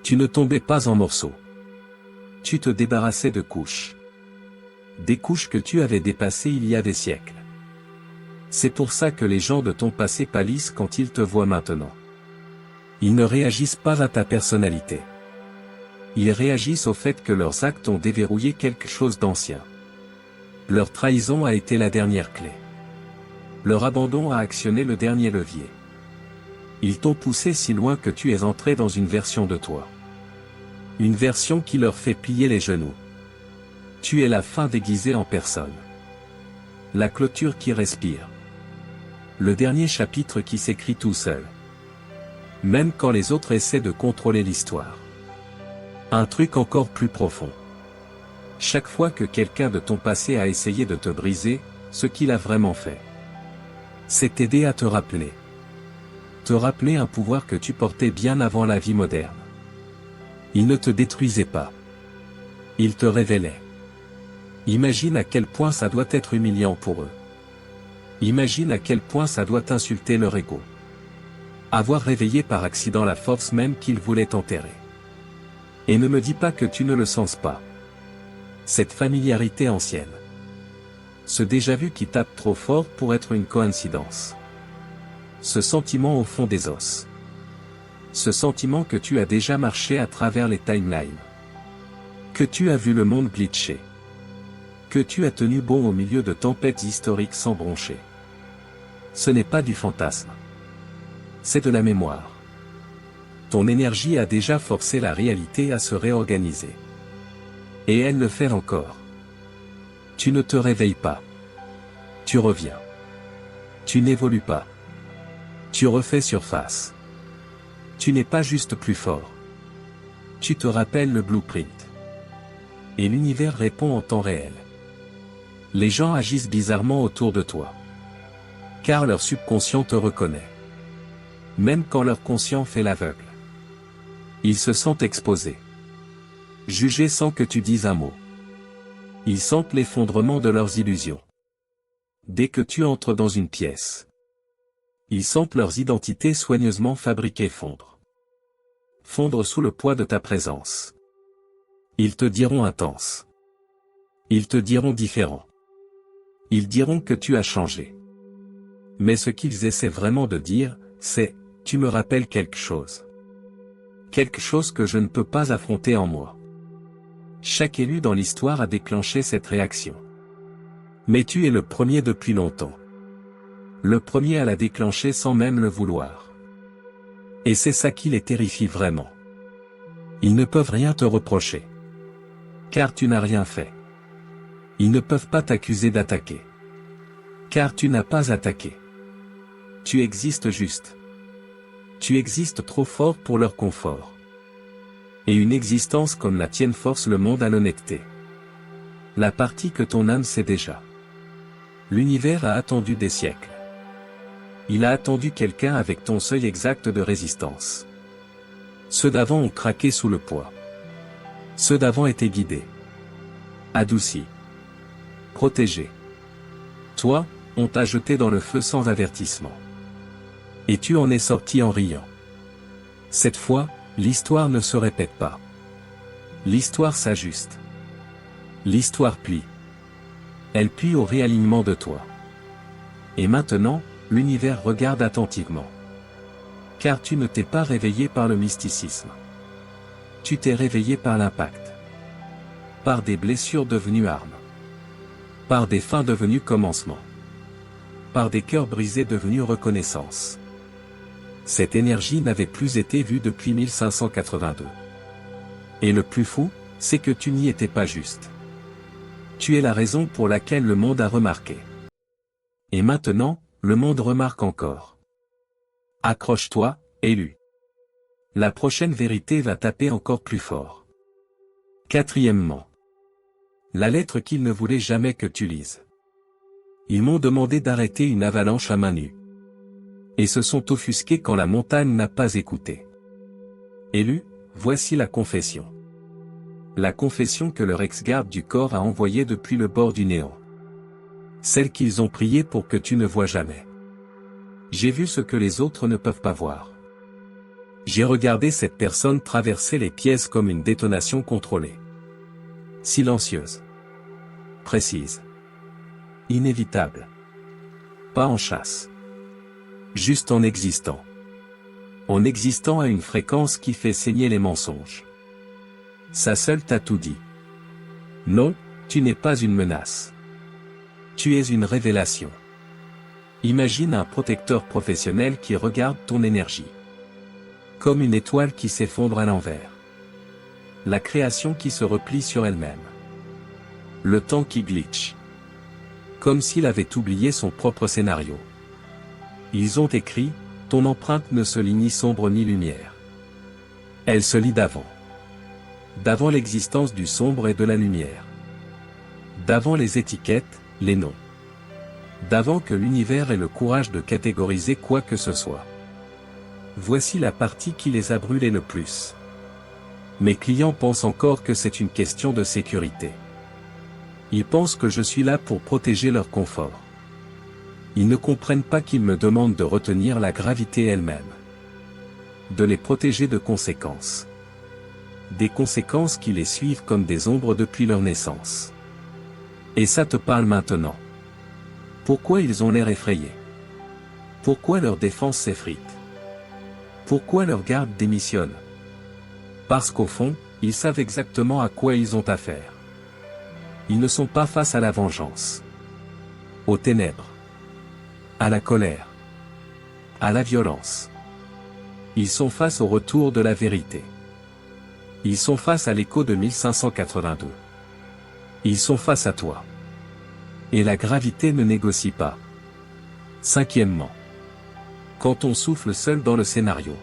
Tu ne tombais pas en morceaux. Tu te débarrassais de couches. Des couches que tu avais dépassées il y a des siècles. C'est pour ça que les gens de ton passé pâlissent quand ils te voient maintenant. Ils ne réagissent pas à ta personnalité. Ils réagissent au fait que leurs actes ont déverrouillé quelque chose d'ancien. Leur trahison a été la dernière clé. Leur abandon a actionné le dernier levier. Ils t'ont poussé si loin que tu es entré dans une version de toi. Une version qui leur fait plier les genoux. Tu es la fin déguisée en personne. La clôture qui respire. Le dernier chapitre qui s'écrit tout seul. Même quand les autres essaient de contrôler l'histoire. Un truc encore plus profond. Chaque fois que quelqu'un de ton passé a essayé de te briser, ce qu'il a vraiment fait, c'est t'aider à te rappeler. Te rappeler un pouvoir que tu portais bien avant la vie moderne. Il ne te détruisait pas. Il te révélait. Imagine à quel point ça doit être humiliant pour eux. Imagine à quel point ça doit insulter leur ego. Avoir réveillé par accident la force même qu'ils voulaient enterrer. Et ne me dis pas que tu ne le sens pas. Cette familiarité ancienne. Ce déjà-vu qui tape trop fort pour être une coïncidence. Ce sentiment au fond des os. Ce sentiment que tu as déjà marché à travers les timelines. Que tu as vu le monde glitcher. Que tu as tenu bon au milieu de tempêtes historiques sans broncher. Ce n'est pas du fantasme. C'est de la mémoire. Ton énergie a déjà forcé la réalité à se réorganiser. Et elle le fait encore. Tu ne te réveilles pas. Tu reviens. Tu n'évolues pas. Tu refais surface. Tu n'es pas juste plus fort. Tu te rappelles le blueprint. Et l'univers répond en temps réel. Les gens agissent bizarrement autour de toi. Car leur subconscient te reconnaît. Même quand leur conscient fait l'aveugle. Ils se sentent exposés. Jugés sans que tu dises un mot. Ils sentent l'effondrement de leurs illusions. Dès que tu entres dans une pièce. Ils sentent leurs identités soigneusement fabriquées fondre. Fondre sous le poids de ta présence. Ils te diront intense. Ils te diront différent. Ils diront que tu as changé. Mais ce qu'ils essaient vraiment de dire, c'est « tu me rappelles quelque chose ». Quelque chose que je ne peux pas affronter en moi. Chaque élu dans l'histoire a déclenché cette réaction. Mais tu es le premier depuis longtemps. Le premier à la déclencher sans même le vouloir. Et c'est ça qui les terrifie vraiment. Ils ne peuvent rien te reprocher. Car tu n'as rien fait. Ils ne peuvent pas t'accuser d'attaquer. Car tu n'as pas attaqué. Tu existes juste. Tu existes trop fort pour leur confort. Et une existence comme la tienne force le monde à l'honnêteté. La partie que ton âme sait déjà. L'univers a attendu des siècles. Il a attendu quelqu'un avec ton seuil exact de résistance. Ceux d'avant ont craqué sous le poids. Ceux d'avant étaient guidés. Adoucis. Protégé. Toi, on t'a jeté dans le feu sans avertissement. Et tu en es sorti en riant. Cette fois, l'histoire ne se répète pas. L'histoire s'ajuste. L'histoire plie. Elle plie au réalignement de toi. Et maintenant, l'univers regarde attentivement. Car tu ne t'es pas réveillé par le mysticisme. Tu t'es réveillé par l'impact. Par des blessures devenues armes. Par des fins devenues commencements. Par des cœurs brisés devenus reconnaissance. Cette énergie n'avait plus été vue depuis 1582. Et le plus fou, c'est que tu n'y étais pas juste. Tu es la raison pour laquelle le monde a remarqué. Et maintenant, le monde remarque encore. Accroche-toi, élu. La prochaine vérité va taper encore plus fort. Quatrièmement. La lettre qu'ils ne voulaient jamais que tu lises. Ils m'ont demandé d'arrêter une avalanche à main nue. Et se sont offusqués quand la montagne n'a pas écouté. Élu, voici la confession. La confession que leur ex-garde du corps a envoyée depuis le bord du néant. Celle qu'ils ont priée pour que tu ne vois jamais. J'ai vu ce que les autres ne peuvent pas voir. J'ai regardé cette personne traverser les pièces comme une détonation contrôlée. Silencieuse. Précise. Inévitable. Pas en chasse. Juste en existant. En existant à une fréquence qui fait saigner les mensonges. Ça seul t'a tout dit. Non, tu n'es pas une menace. Tu es une révélation. Imagine un protecteur professionnel qui regarde ton énergie. Comme une étoile qui s'effondre à l'envers. La création qui se replie sur elle-même. Le temps qui glitch. Comme s'il avait oublié son propre scénario. Ils ont écrit, ton empreinte ne se lit ni sombre ni lumière. Elle se lit d'avant. D'avant l'existence du sombre et de la lumière. D'avant les étiquettes, les noms. D'avant que l'univers ait le courage de catégoriser quoi que ce soit. Voici la partie qui les a brûlés le plus. Mes clients pensent encore que c'est une question de sécurité. Ils pensent que je suis là pour protéger leur confort. Ils ne comprennent pas qu'ils me demandent de retenir la gravité elle-même. De les protéger de conséquences. Des conséquences qui les suivent comme des ombres depuis leur naissance. Et ça te parle maintenant. Pourquoi ils ont l'air effrayés? Pourquoi leur défense s'effrite? Pourquoi leur garde démissionne? Parce qu'au fond, ils savent exactement à quoi ils ont affaire. Ils ne sont pas face à la vengeance. Aux ténèbres. À la colère. À la violence. Ils sont face au retour de la vérité. Ils sont face à l'écho de 1582. Ils sont face à toi. Et la gravité ne négocie pas. Cinquièmement. Quand on souffle seul dans le scénario.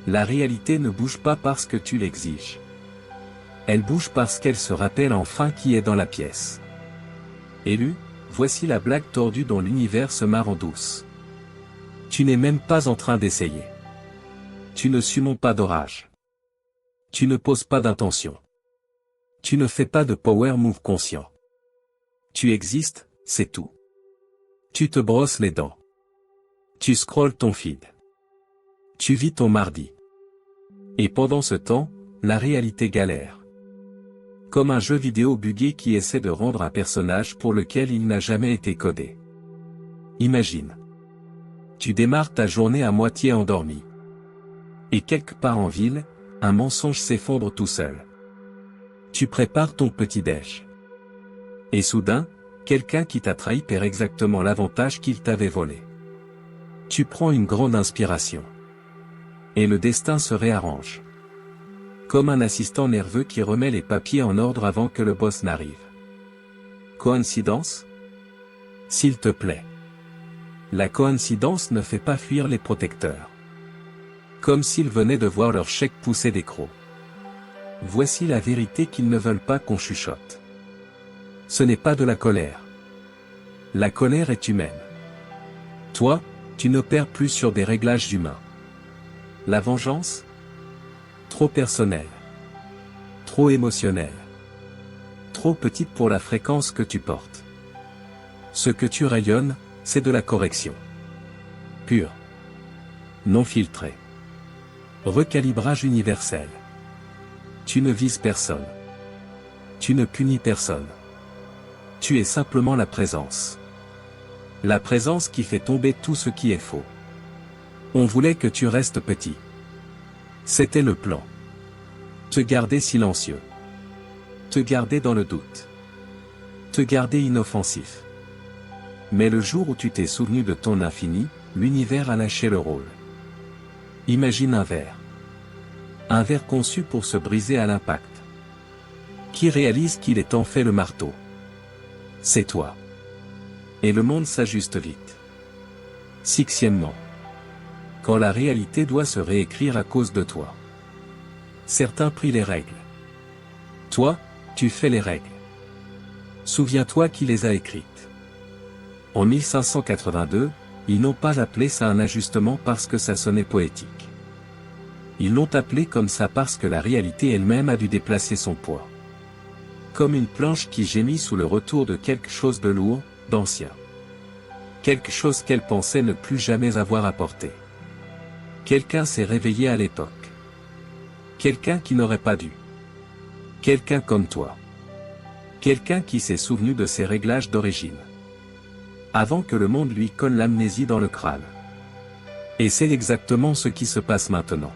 La réalité ne bouge pas parce que tu l'exiges. Elle bouge parce qu'elle se rappelle enfin qui est dans la pièce. Élu, voici la blague tordue dont l'univers se marre en douce. Tu n'es même pas en train d'essayer. Tu ne surmontes pas d'orage. Tu ne poses pas d'intention. Tu ne fais pas de power move conscient. Tu existes, c'est tout. Tu te brosses les dents. Tu scrolles ton feed. Tu vis ton mardi. Et pendant ce temps, la réalité galère. Comme un jeu vidéo buggé qui essaie de rendre un personnage pour lequel il n'a jamais été codé. Imagine. Tu démarres ta journée à moitié endormi. Et quelque part en ville, un mensonge s'effondre tout seul. Tu prépares ton petit-déj. Et soudain, quelqu'un qui t'a trahi perd exactement l'avantage qu'il t'avait volé. Tu prends une grande inspiration. Et le destin se réarrange. Comme un assistant nerveux qui remet les papiers en ordre avant que le boss n'arrive. Coïncidence? S'il te plaît. La coïncidence ne fait pas fuir les protecteurs. Comme s'ils venaient de voir leur chèque pousser des crocs. Voici la vérité qu'ils ne veulent pas qu'on chuchote. Ce n'est pas de la colère. La colère est humaine. Toi, tu n'opères plus sur des réglages humains. La vengeance? Trop personnelle. Trop émotionnelle. trop petite pour la fréquence que tu portes. Ce que tu rayonnes, c'est de la correction. Pure. Non filtrée. Recalibrage universel. Tu ne vises personne. Tu ne punis personne. Tu es simplement la présence. La présence qui fait tomber tout ce qui est faux. On voulait que tu restes petit. C'était le plan. Te garder silencieux. Te garder dans le doute. Te garder inoffensif. Mais le jour où tu t'es souvenu de ton infini, l'univers a lâché le rôle. Imagine un verre. Un verre conçu pour se briser à l'impact. Qui réalise qu'il est en fait le marteau. C'est toi. Et le monde s'ajuste vite. Sixièmement. Quand la réalité doit se réécrire à cause de toi. Certains prient les règles. Toi, tu fais les règles. Souviens-toi qui les a écrites. En 1582, ils n'ont pas appelé ça un ajustement parce que ça sonnait poétique. Ils l'ont appelé comme ça parce que la réalité elle-même a dû déplacer son poids. Comme une planche qui gémit sous le retour de quelque chose de lourd, d'ancien. Quelque chose qu'elle pensait ne plus jamais avoir apporté. Quelqu'un s'est réveillé à l'époque. Quelqu'un qui n'aurait pas dû. Quelqu'un comme toi. Quelqu'un qui s'est souvenu de ses réglages d'origine. Avant que le monde lui colle l'amnésie dans le crâne. Et c'est exactement ce qui se passe maintenant.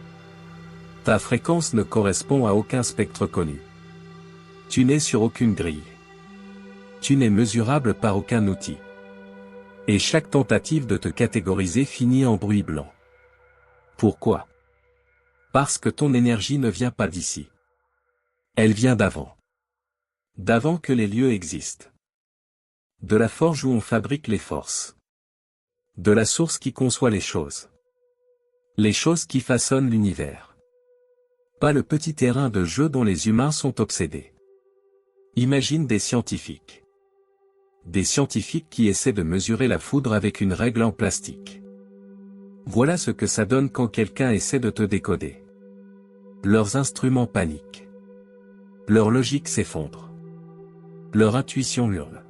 Ta fréquence ne correspond à aucun spectre connu. Tu n'es sur aucune grille. Tu n'es mesurable par aucun outil. Et chaque tentative de te catégoriser finit en bruit blanc. Pourquoi? Parce que ton énergie ne vient pas d'ici. Elle vient d'avant. D'avant que les lieux existent. De la forge où on fabrique les forces. De la source qui conçoit les choses. Les choses qui façonnent l'univers. Pas le petit terrain de jeu dont les humains sont obsédés. Imagine des scientifiques. Des scientifiques qui essaient de mesurer la foudre avec une règle en plastique. Voilà ce que ça donne quand quelqu'un essaie de te décoder. Leurs instruments paniquent. Leur logique s'effondre. Leur intuition hurle.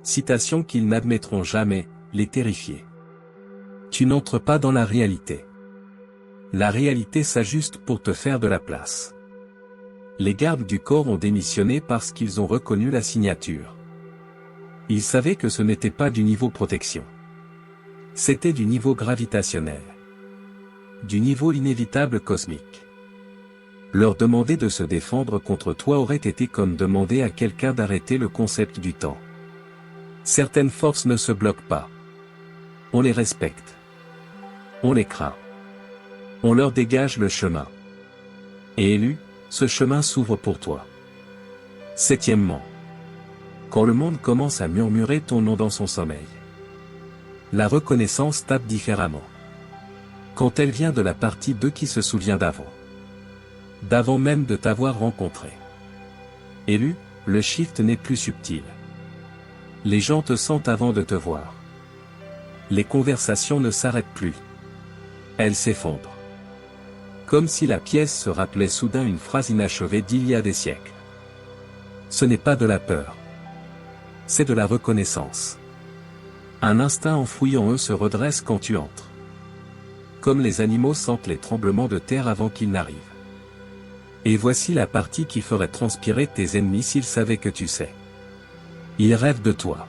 Citation qu'ils n'admettront jamais, les terrifier. Tu n'entres pas dans la réalité. La réalité s'ajuste pour te faire de la place. Les gardes du corps ont démissionné parce qu'ils ont reconnu la signature. Ils savaient que ce n'était pas du niveau protection. C'était du niveau gravitationnel. Du niveau inévitable cosmique. Leur demander de se défendre contre toi aurait été comme demander à quelqu'un d'arrêter le concept du temps. Certaines forces ne se bloquent pas. On les respecte. On les craint. On leur dégage le chemin. Et élu, ce chemin s'ouvre pour toi. Septièmement. Quand le monde commence à murmurer ton nom dans son sommeil. La reconnaissance tape différemment. Quand elle vient de la partie de qui se souvient d'avant. D'avant même de t'avoir rencontré. Élu, le shift n'est plus subtil. Les gens te sentent avant de te voir. Les conversations ne s'arrêtent plus. Elles s'effondrent. Comme si la pièce se rappelait soudain une phrase inachevée d'il y a des siècles. Ce n'est pas de la peur. C'est de la reconnaissance. Un instinct enfoui en eux se redresse quand tu entres. Comme les animaux sentent les tremblements de terre avant qu'ils n'arrivent. Et voici la partie qui ferait transpirer tes ennemis s'ils savaient que tu sais. Ils rêvent de toi.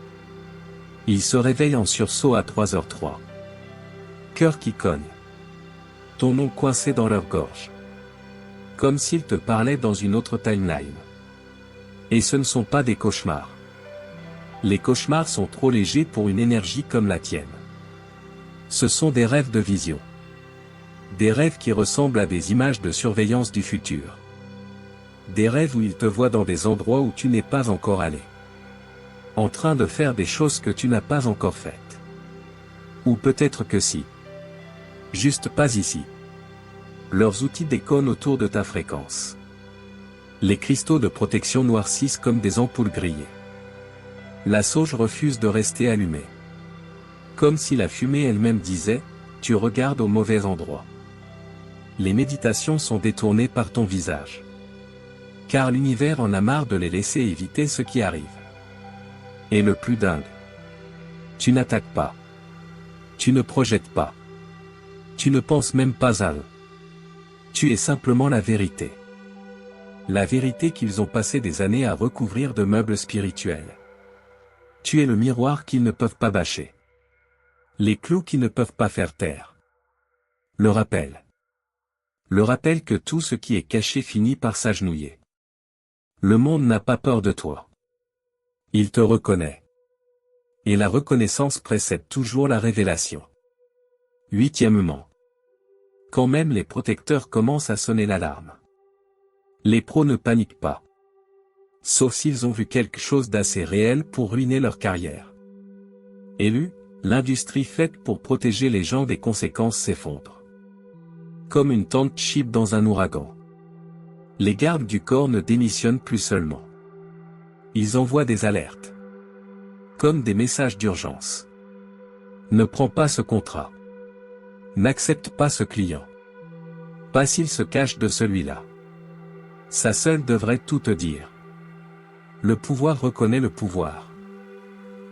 Ils se réveillent en sursaut à 3h03. Cœur qui cogne. Ton nom coincé dans leur gorge. Comme s'ils te parlaient dans une autre timeline. Et ce ne sont pas des cauchemars. Les cauchemars sont trop légers pour une énergie comme la tienne. Ce sont des rêves de vision. Des rêves qui ressemblent à des images de surveillance du futur. Des rêves où ils te voient dans des endroits où tu n'es pas encore allé. En train de faire des choses que tu n'as pas encore faites. Ou peut-être que si. Juste pas ici. Leurs outils déconnent autour de ta fréquence. Les cristaux de protection noircissent comme des ampoules grillées. La sauge refuse de rester allumée. Comme si la fumée elle-même disait, tu regardes au mauvais endroit. Les méditations sont détournées par ton visage. Car l'univers en a marre de les laisser éviter ce qui arrive. Et le plus dingue. Tu n'attaques pas. Tu ne projettes pas. Tu ne penses même pas à eux. Tu es simplement la vérité. La vérité qu'ils ont passé des années à recouvrir de meubles spirituels. Tu es le miroir qu'ils ne peuvent pas bâcher. Les clous qui ne peuvent pas faire taire. Le rappel. Le rappel que tout ce qui est caché finit par s'agenouiller. Le monde n'a pas peur de toi. Il te reconnaît. Et la reconnaissance précède toujours la révélation. Huitièmement. Quand même les protecteurs commencent à sonner l'alarme. Les pros ne paniquent pas. Sauf s'ils ont vu quelque chose d'assez réel pour ruiner leur carrière. Élu, l'industrie faite pour protéger les gens des conséquences s'effondre. Comme une tente chip dans un ouragan. Les gardes du corps ne démissionnent plus seulement. Ils envoient des alertes. Comme des messages d'urgence. Ne prends pas ce contrat. N'accepte pas ce client. Pas s'il se cache de celui-là. Ça seul devrait tout te dire. Le pouvoir reconnaît le pouvoir.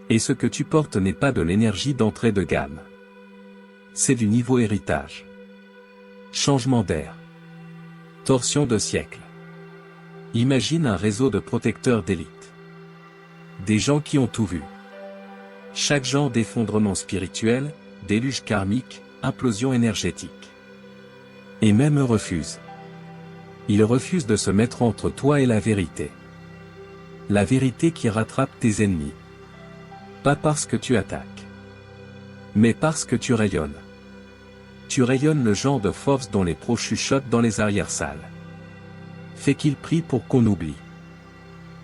Et ce que tu portes n'est pas de l'énergie d'entrée de gamme. C'est du niveau héritage. Changement d'air. Torsion de siècle. Imagine un réseau de protecteurs d'élite. Des gens qui ont tout vu. Chaque genre d'effondrement spirituel, déluge karmique, implosion énergétique. Et même eux refusent. Ils refusent de se mettre entre toi et la vérité. La vérité qui rattrape tes ennemis. Pas parce que tu attaques. Mais parce que tu rayonnes. Tu rayonnes le genre de force dont les pros chuchotent dans les arrière-salles. Fais qu'ils prient pour qu'on oublie.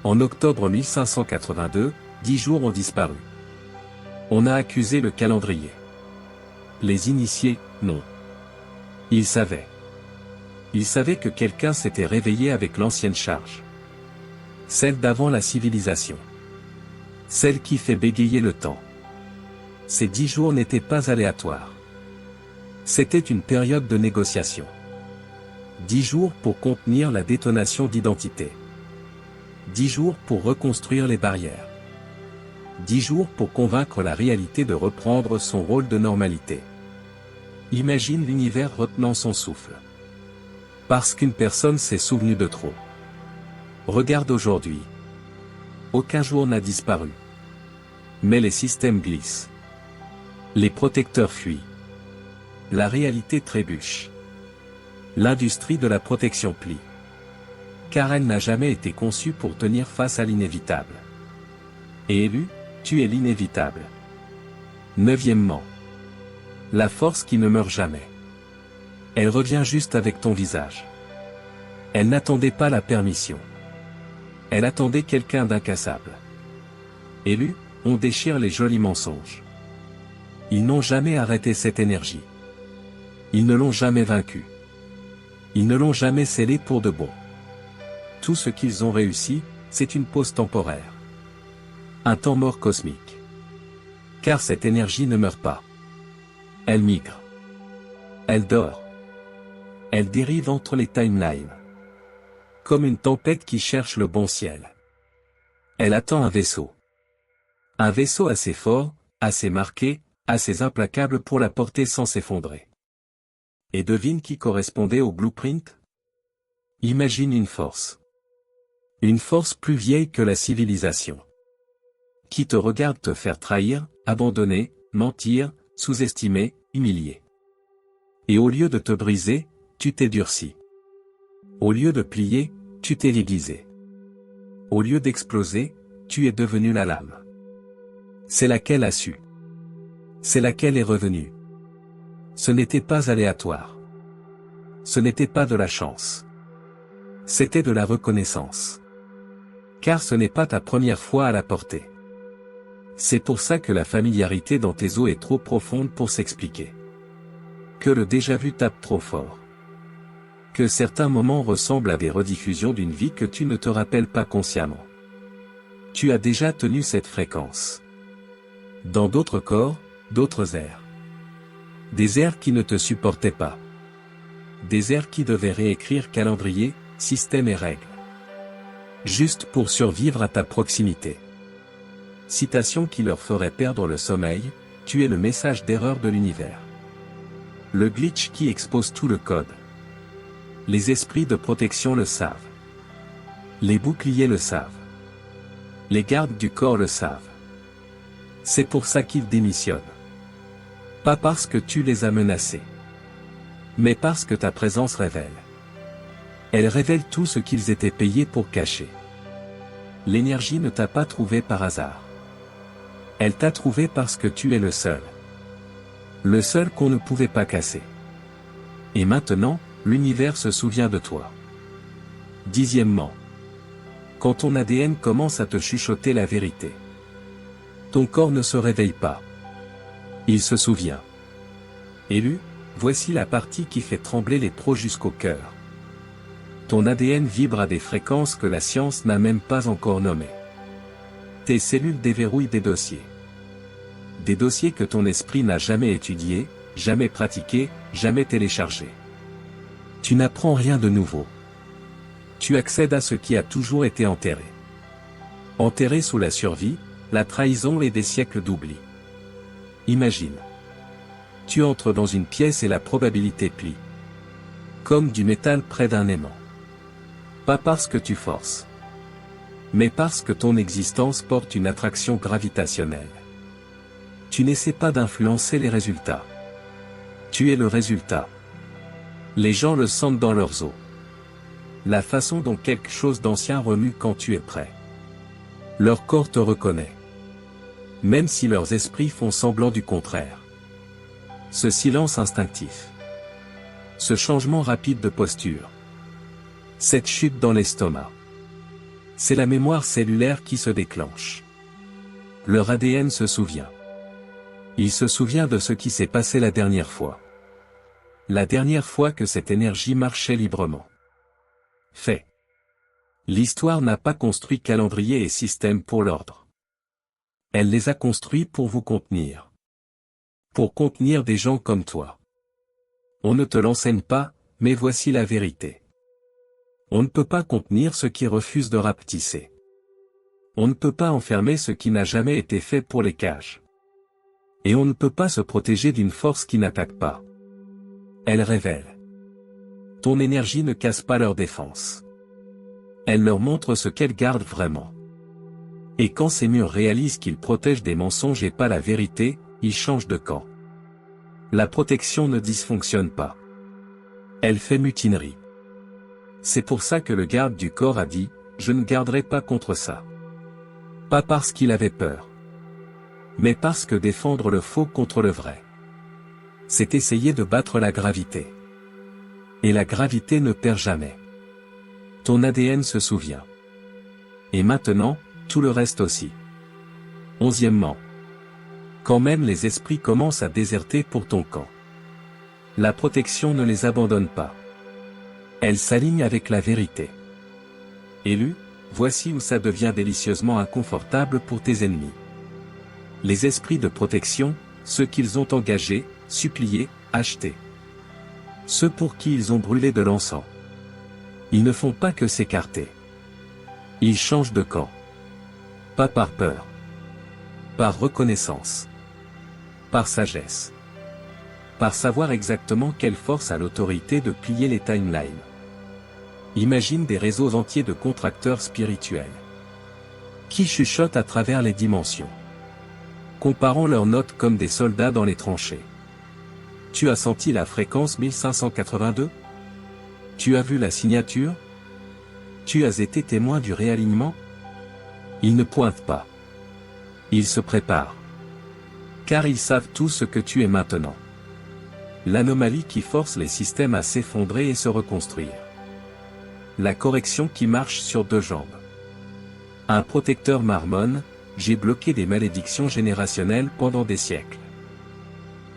En octobre 1582, 10 jours ont disparu. On a accusé le calendrier. Les initiés, non. Ils savaient. Ils savaient que quelqu'un s'était réveillé avec l'ancienne charge. Celle d'avant la civilisation. Celle qui fait bégayer le temps. Ces 10 jours n'étaient pas aléatoires. C'était une période de négociation. 10 jours pour contenir la détonation d'identité. 10 jours pour reconstruire les barrières. 10 jours pour convaincre la réalité de reprendre son rôle de normalité. Imagine l'univers retenant son souffle. Parce qu'une personne s'est souvenue de trop. Regarde aujourd'hui. Aucun jour n'a disparu. Mais les systèmes glissent. Les protecteurs fuient. La réalité trébuche. L'industrie de la protection plie. Car elle n'a jamais été conçue pour tenir face à l'inévitable. Et élu, tu es l'inévitable. Neuvièmement. La force qui ne meurt jamais. Elle revient juste avec ton visage. Elle n'attendait pas la permission. Elle attendait quelqu'un d'incassable. Élu, on déchire les jolis mensonges. Ils n'ont jamais arrêté cette énergie. Ils ne l'ont jamais vaincue. Ils ne l'ont jamais scellée pour de bon. Tout ce qu'ils ont réussi, c'est une pause temporaire. Un temps mort cosmique. Car cette énergie ne meurt pas. Elle migre. Elle dort. Elle dérive entre les timelines. Comme une tempête qui cherche le bon ciel. Elle attend un vaisseau. Un vaisseau assez fort, assez marqué, assez implacable pour la porter sans s'effondrer. Et devine qui correspondait au blueprint? Imagine une force. Une force plus vieille que la civilisation. Qui te regarde te faire trahir, abandonner, mentir, sous-estimer, humilier. Et au lieu de te briser, tu t'es durci. Au lieu de plier, tu t'es aiguisé. Au lieu d'exploser, tu es devenu la lame. C'est laquelle a su. C'est laquelle est revenue. Ce n'était pas aléatoire. Ce n'était pas de la chance. C'était de la reconnaissance. Car ce n'est pas ta première fois à la porter. C'est pour ça que la familiarité dans tes os est trop profonde pour s'expliquer. Que le déjà-vu tape trop fort. Que certains moments ressemblent à des rediffusions d'une vie que tu ne te rappelles pas consciemment. Tu as déjà tenu cette fréquence. Dans d'autres corps, d'autres airs. Des airs qui ne te supportaient pas. Des airs qui devaient réécrire calendrier, système et règles. Juste pour survivre à ta proximité. Citation qui leur ferait perdre le sommeil, tu es le message d'erreur de l'univers. Le glitch qui expose tout le code. Les esprits de protection le savent. Les boucliers le savent. Les gardes du corps le savent. C'est pour ça qu'ils démissionnent. Pas parce que tu les as menacés. Mais parce que ta présence révèle. Elle révèle tout ce qu'ils étaient payés pour cacher. L'énergie ne t'a pas trouvé par hasard. Elle t'a trouvé parce que tu es le seul. Le seul qu'on ne pouvait pas casser. Et maintenant, l'univers se souvient de toi. 10e. Quand ton ADN commence à te chuchoter la vérité. Ton corps ne se réveille pas. Il se souvient. Élu, voici la partie qui fait trembler les pros jusqu'au cœur. Ton ADN vibre à des fréquences que la science n'a même pas encore nommées. Tes cellules déverrouillent des dossiers. Des dossiers que ton esprit n'a jamais étudiés, jamais pratiqués, jamais téléchargés. Tu n'apprends rien de nouveau. Tu accèdes à ce qui a toujours été enterré. Enterré sous la survie, la trahison et des siècles d'oubli. Imagine. Tu entres dans une pièce et la probabilité plie. Comme du métal près d'un aimant. Pas parce que tu forces. Mais parce que ton existence porte une attraction gravitationnelle. Tu n'essaies pas d'influencer les résultats. Tu es le résultat. Les gens le sentent dans leurs os. La façon dont quelque chose d'ancien remue quand tu es prêt. Leur corps te reconnaît. Même si leurs esprits font semblant du contraire. Ce silence instinctif. Ce changement rapide de posture. Cette chute dans l'estomac. C'est la mémoire cellulaire qui se déclenche. Leur ADN se souvient. Il se souvient de ce qui s'est passé la dernière fois. La dernière fois que cette énergie marchait librement. Fait. L'histoire n'a pas construit calendrier et système pour l'ordre. Elle les a construits pour vous contenir. Pour contenir des gens comme toi. On ne te l'enseigne pas, mais voici la vérité. On ne peut pas contenir ce qui refuse de rapetisser. On ne peut pas enfermer ce qui n'a jamais été fait pour les cages. Et on ne peut pas se protéger d'une force qui n'attaque pas. Elle révèle. Ton énergie ne casse pas leur défense. Elle leur montre ce qu'elles gardent vraiment. Et quand ces murs réalisent qu'ils protègent des mensonges et pas la vérité, ils changent de camp. La protection ne dysfonctionne pas. Elle fait mutinerie. C'est pour ça que le garde du corps a dit, je ne garderai pas contre ça. Pas parce qu'il avait peur. Mais parce que défendre le faux contre le vrai. C'est essayer de battre la gravité. Et la gravité ne perd jamais. Ton ADN se souvient. Et maintenant, tout le reste aussi. 11e. Quand même les esprits commencent à déserter pour ton camp. La protection ne les abandonne pas. Elle s'aligne avec la vérité. Élu, voici où ça devient délicieusement inconfortable pour tes ennemis. Les esprits de protection, ceux qu'ils ont engagés, suppliés, achetés. Ceux pour qui ils ont brûlé de l'encens. Ils ne font pas que s'écarter. Ils changent de camp. Pas par peur. Par reconnaissance. Par sagesse. Par savoir exactement quelle force a l'autorité de plier les timelines. Imagine des réseaux entiers de contracteurs spirituels. Qui chuchotent à travers les dimensions. Comparant leurs notes comme des soldats dans les tranchées. Tu as senti la fréquence 1582 ? Tu as vu la signature ? Tu as été témoin du réalignement ? Ils ne pointent pas. Ils se préparent. Car ils savent tout ce que tu es maintenant. L'anomalie qui force les systèmes à s'effondrer et se reconstruire. La correction qui marche sur deux jambes. Un protecteur marmonne, j'ai bloqué des malédictions générationnelles pendant des siècles.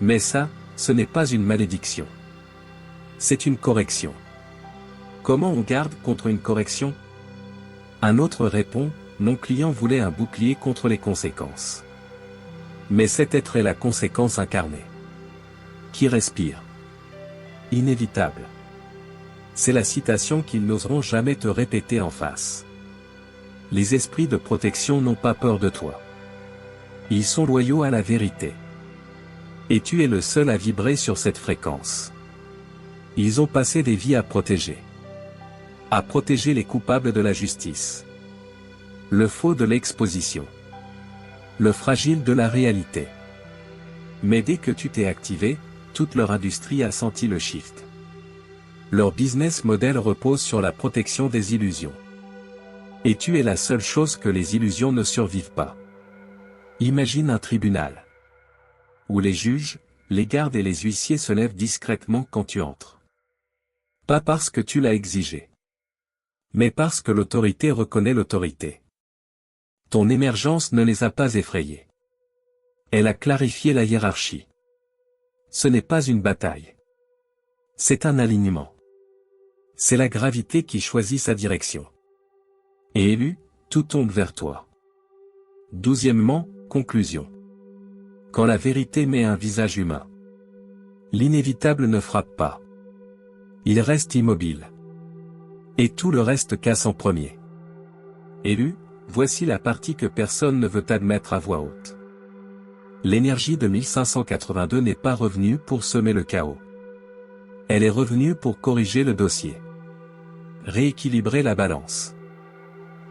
Mais ça, ce n'est pas une malédiction. C'est une correction. Comment on garde contre une correction ? Un autre répond, mon client voulait un bouclier contre les conséquences. Mais cet être est la conséquence incarnée. Qui respire. Inévitable. C'est la citation qu'ils n'oseront jamais te répéter en face. Les esprits de protection n'ont pas peur de toi. Ils sont loyaux à la vérité. Et tu es le seul à vibrer sur cette fréquence. Ils ont passé des vies à protéger. À protéger les coupables de la justice. Le faux de l'exposition. Le fragile de la réalité. Mais dès que tu t'es activé, toute leur industrie a senti le shift. Leur business model repose sur la protection des illusions. Et tu es la seule chose que les illusions ne survivent pas. Imagine un tribunal. Où les juges, les gardes et les huissiers se lèvent discrètement quand tu entres. Pas parce que tu l'as exigé. Mais parce que l'autorité reconnaît l'autorité. Ton émergence ne les a pas effrayés. Elle a clarifié la hiérarchie. Ce n'est pas une bataille. C'est un alignement. C'est la gravité qui choisit sa direction. Et élu, tout tombe vers toi. 12e, conclusion. Quand la vérité met un visage humain, l'inévitable ne frappe pas. Il reste immobile. Et tout le reste casse en premier. Élu, voici la partie que personne ne veut admettre à voix haute. L'énergie de 1582 n'est pas revenue pour semer le chaos. Elle est revenue pour corriger le dossier. Rééquilibrer la balance.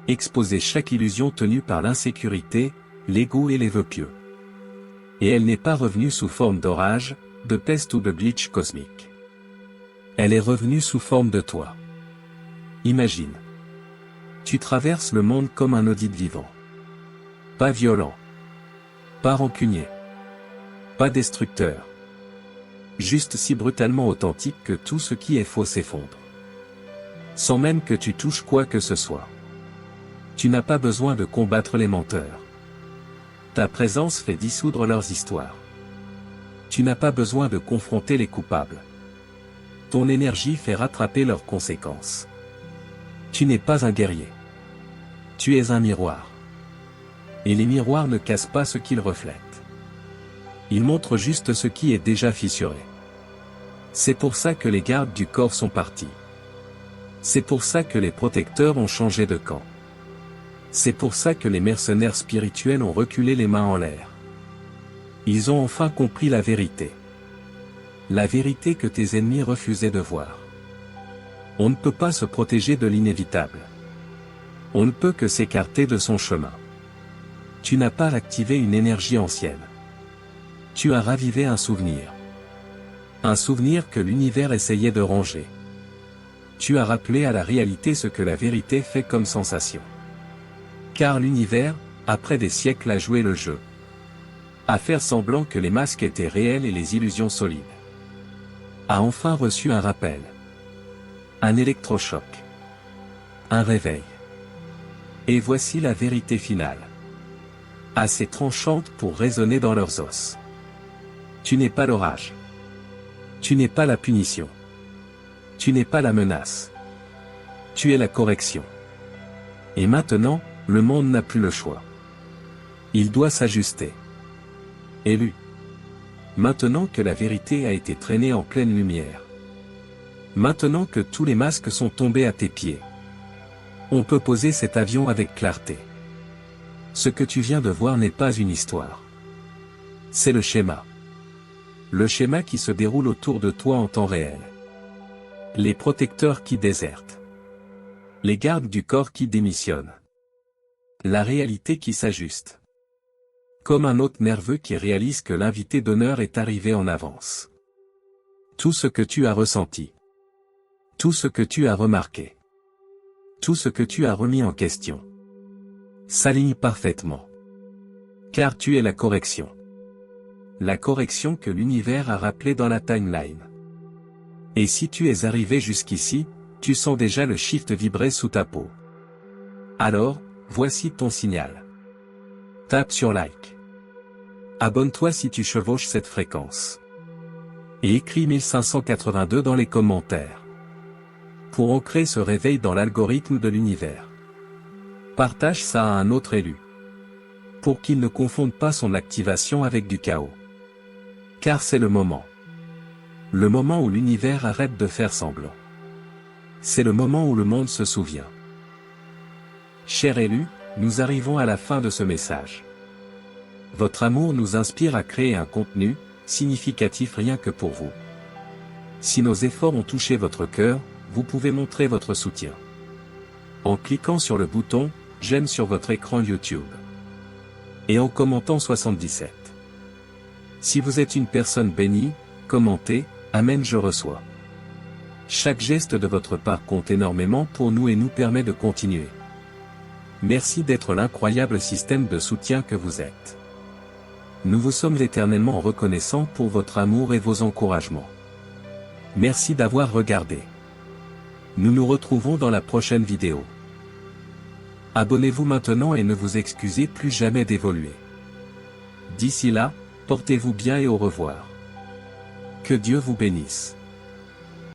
Exposer chaque illusion tenue par l'insécurité, l'ego et les vœux pieux. Et elle n'est pas revenue sous forme d'orage, de peste ou de glitch cosmique. Elle est revenue sous forme de toi. Imagine. Tu traverses le monde comme un audit vivant. Pas violent. Pas rancunier. Pas destructeur. Juste si brutalement authentique que tout ce qui est faux s'effondre. Sans même que tu touches quoi que ce soit. Tu n'as pas besoin de combattre les menteurs. Ta présence fait dissoudre leurs histoires. Tu n'as pas besoin de confronter les coupables. Ton énergie fait rattraper leurs conséquences. Tu n'es pas un guerrier. Tu es un miroir. Et les miroirs ne cassent pas ce qu'ils reflètent. Ils montrent juste ce qui est déjà fissuré. C'est pour ça que les gardes du corps sont partis. C'est pour ça que les protecteurs ont changé de camp. C'est pour ça que les mercenaires spirituels ont reculé les mains en l'air. Ils ont enfin compris la vérité. La vérité que tes ennemis refusaient de voir. On ne peut pas se protéger de l'inévitable. On ne peut que s'écarter de son chemin. Tu n'as pas activé une énergie ancienne. Tu as ravivé un souvenir. Un souvenir que l'univers essayait de ranger. Tu as rappelé à la réalité ce que la vérité fait comme sensation. Car l'univers, après des siècles a joué le jeu. À faire semblant que les masques étaient réels et les illusions solides. A enfin reçu un rappel. Un électrochoc. Un réveil. Et voici la vérité finale. Assez tranchante pour résonner dans leurs os. Tu n'es pas l'orage. Tu n'es pas la punition. Tu n'es pas la menace. Tu es la correction. Et maintenant, le monde n'a plus le choix. Il doit s'ajuster. Élu. Maintenant que la vérité a été traînée en pleine lumière. Maintenant que tous les masques sont tombés à tes pieds. On peut poser cet avion avec clarté. Ce que tu viens de voir n'est pas une histoire. C'est le schéma. Le schéma qui se déroule autour de toi en temps réel. Les protecteurs qui désertent. Les gardes du corps qui démissionnent. La réalité qui s'ajuste. Comme un hôte nerveux qui réalise que l'invité d'honneur est arrivé en avance. Tout ce que tu as ressenti. Tout ce que tu as remarqué. Tout ce que tu as remis en question. S'aligne parfaitement. Car tu es la correction. La correction que l'univers a rappelée dans la timeline. Et si tu es arrivé jusqu'ici, tu sens déjà le shift vibrer sous ta peau. Alors, voici ton signal. Tape sur like. Abonne-toi si tu chevauches cette fréquence. Et écris 1582 dans les commentaires. Pour ancrer ce réveil dans l'algorithme de l'univers. Partage ça à un autre élu. Pour qu'il ne confonde pas son activation avec du chaos. Car c'est le moment. Le moment où l'univers arrête de faire semblant. C'est le moment où le monde se souvient. Cher élu, nous arrivons à la fin de ce message. Votre amour nous inspire à créer un contenu significatif rien que pour vous. Si nos efforts ont touché votre cœur, vous pouvez montrer votre soutien en cliquant sur le bouton « J'aime » sur votre écran YouTube et en commentant 77. Si vous êtes une personne bénie, commentez « Amen, je reçois ». Chaque geste de votre part compte énormément pour nous et nous permet de continuer. Merci d'être l'incroyable système de soutien que vous êtes. Nous vous sommes éternellement reconnaissants pour votre amour et vos encouragements. Merci d'avoir regardé. Nous nous retrouvons dans la prochaine vidéo. Abonnez-vous maintenant et ne vous excusez plus jamais d'évoluer. D'ici là, portez-vous bien et au revoir. Que Dieu vous bénisse.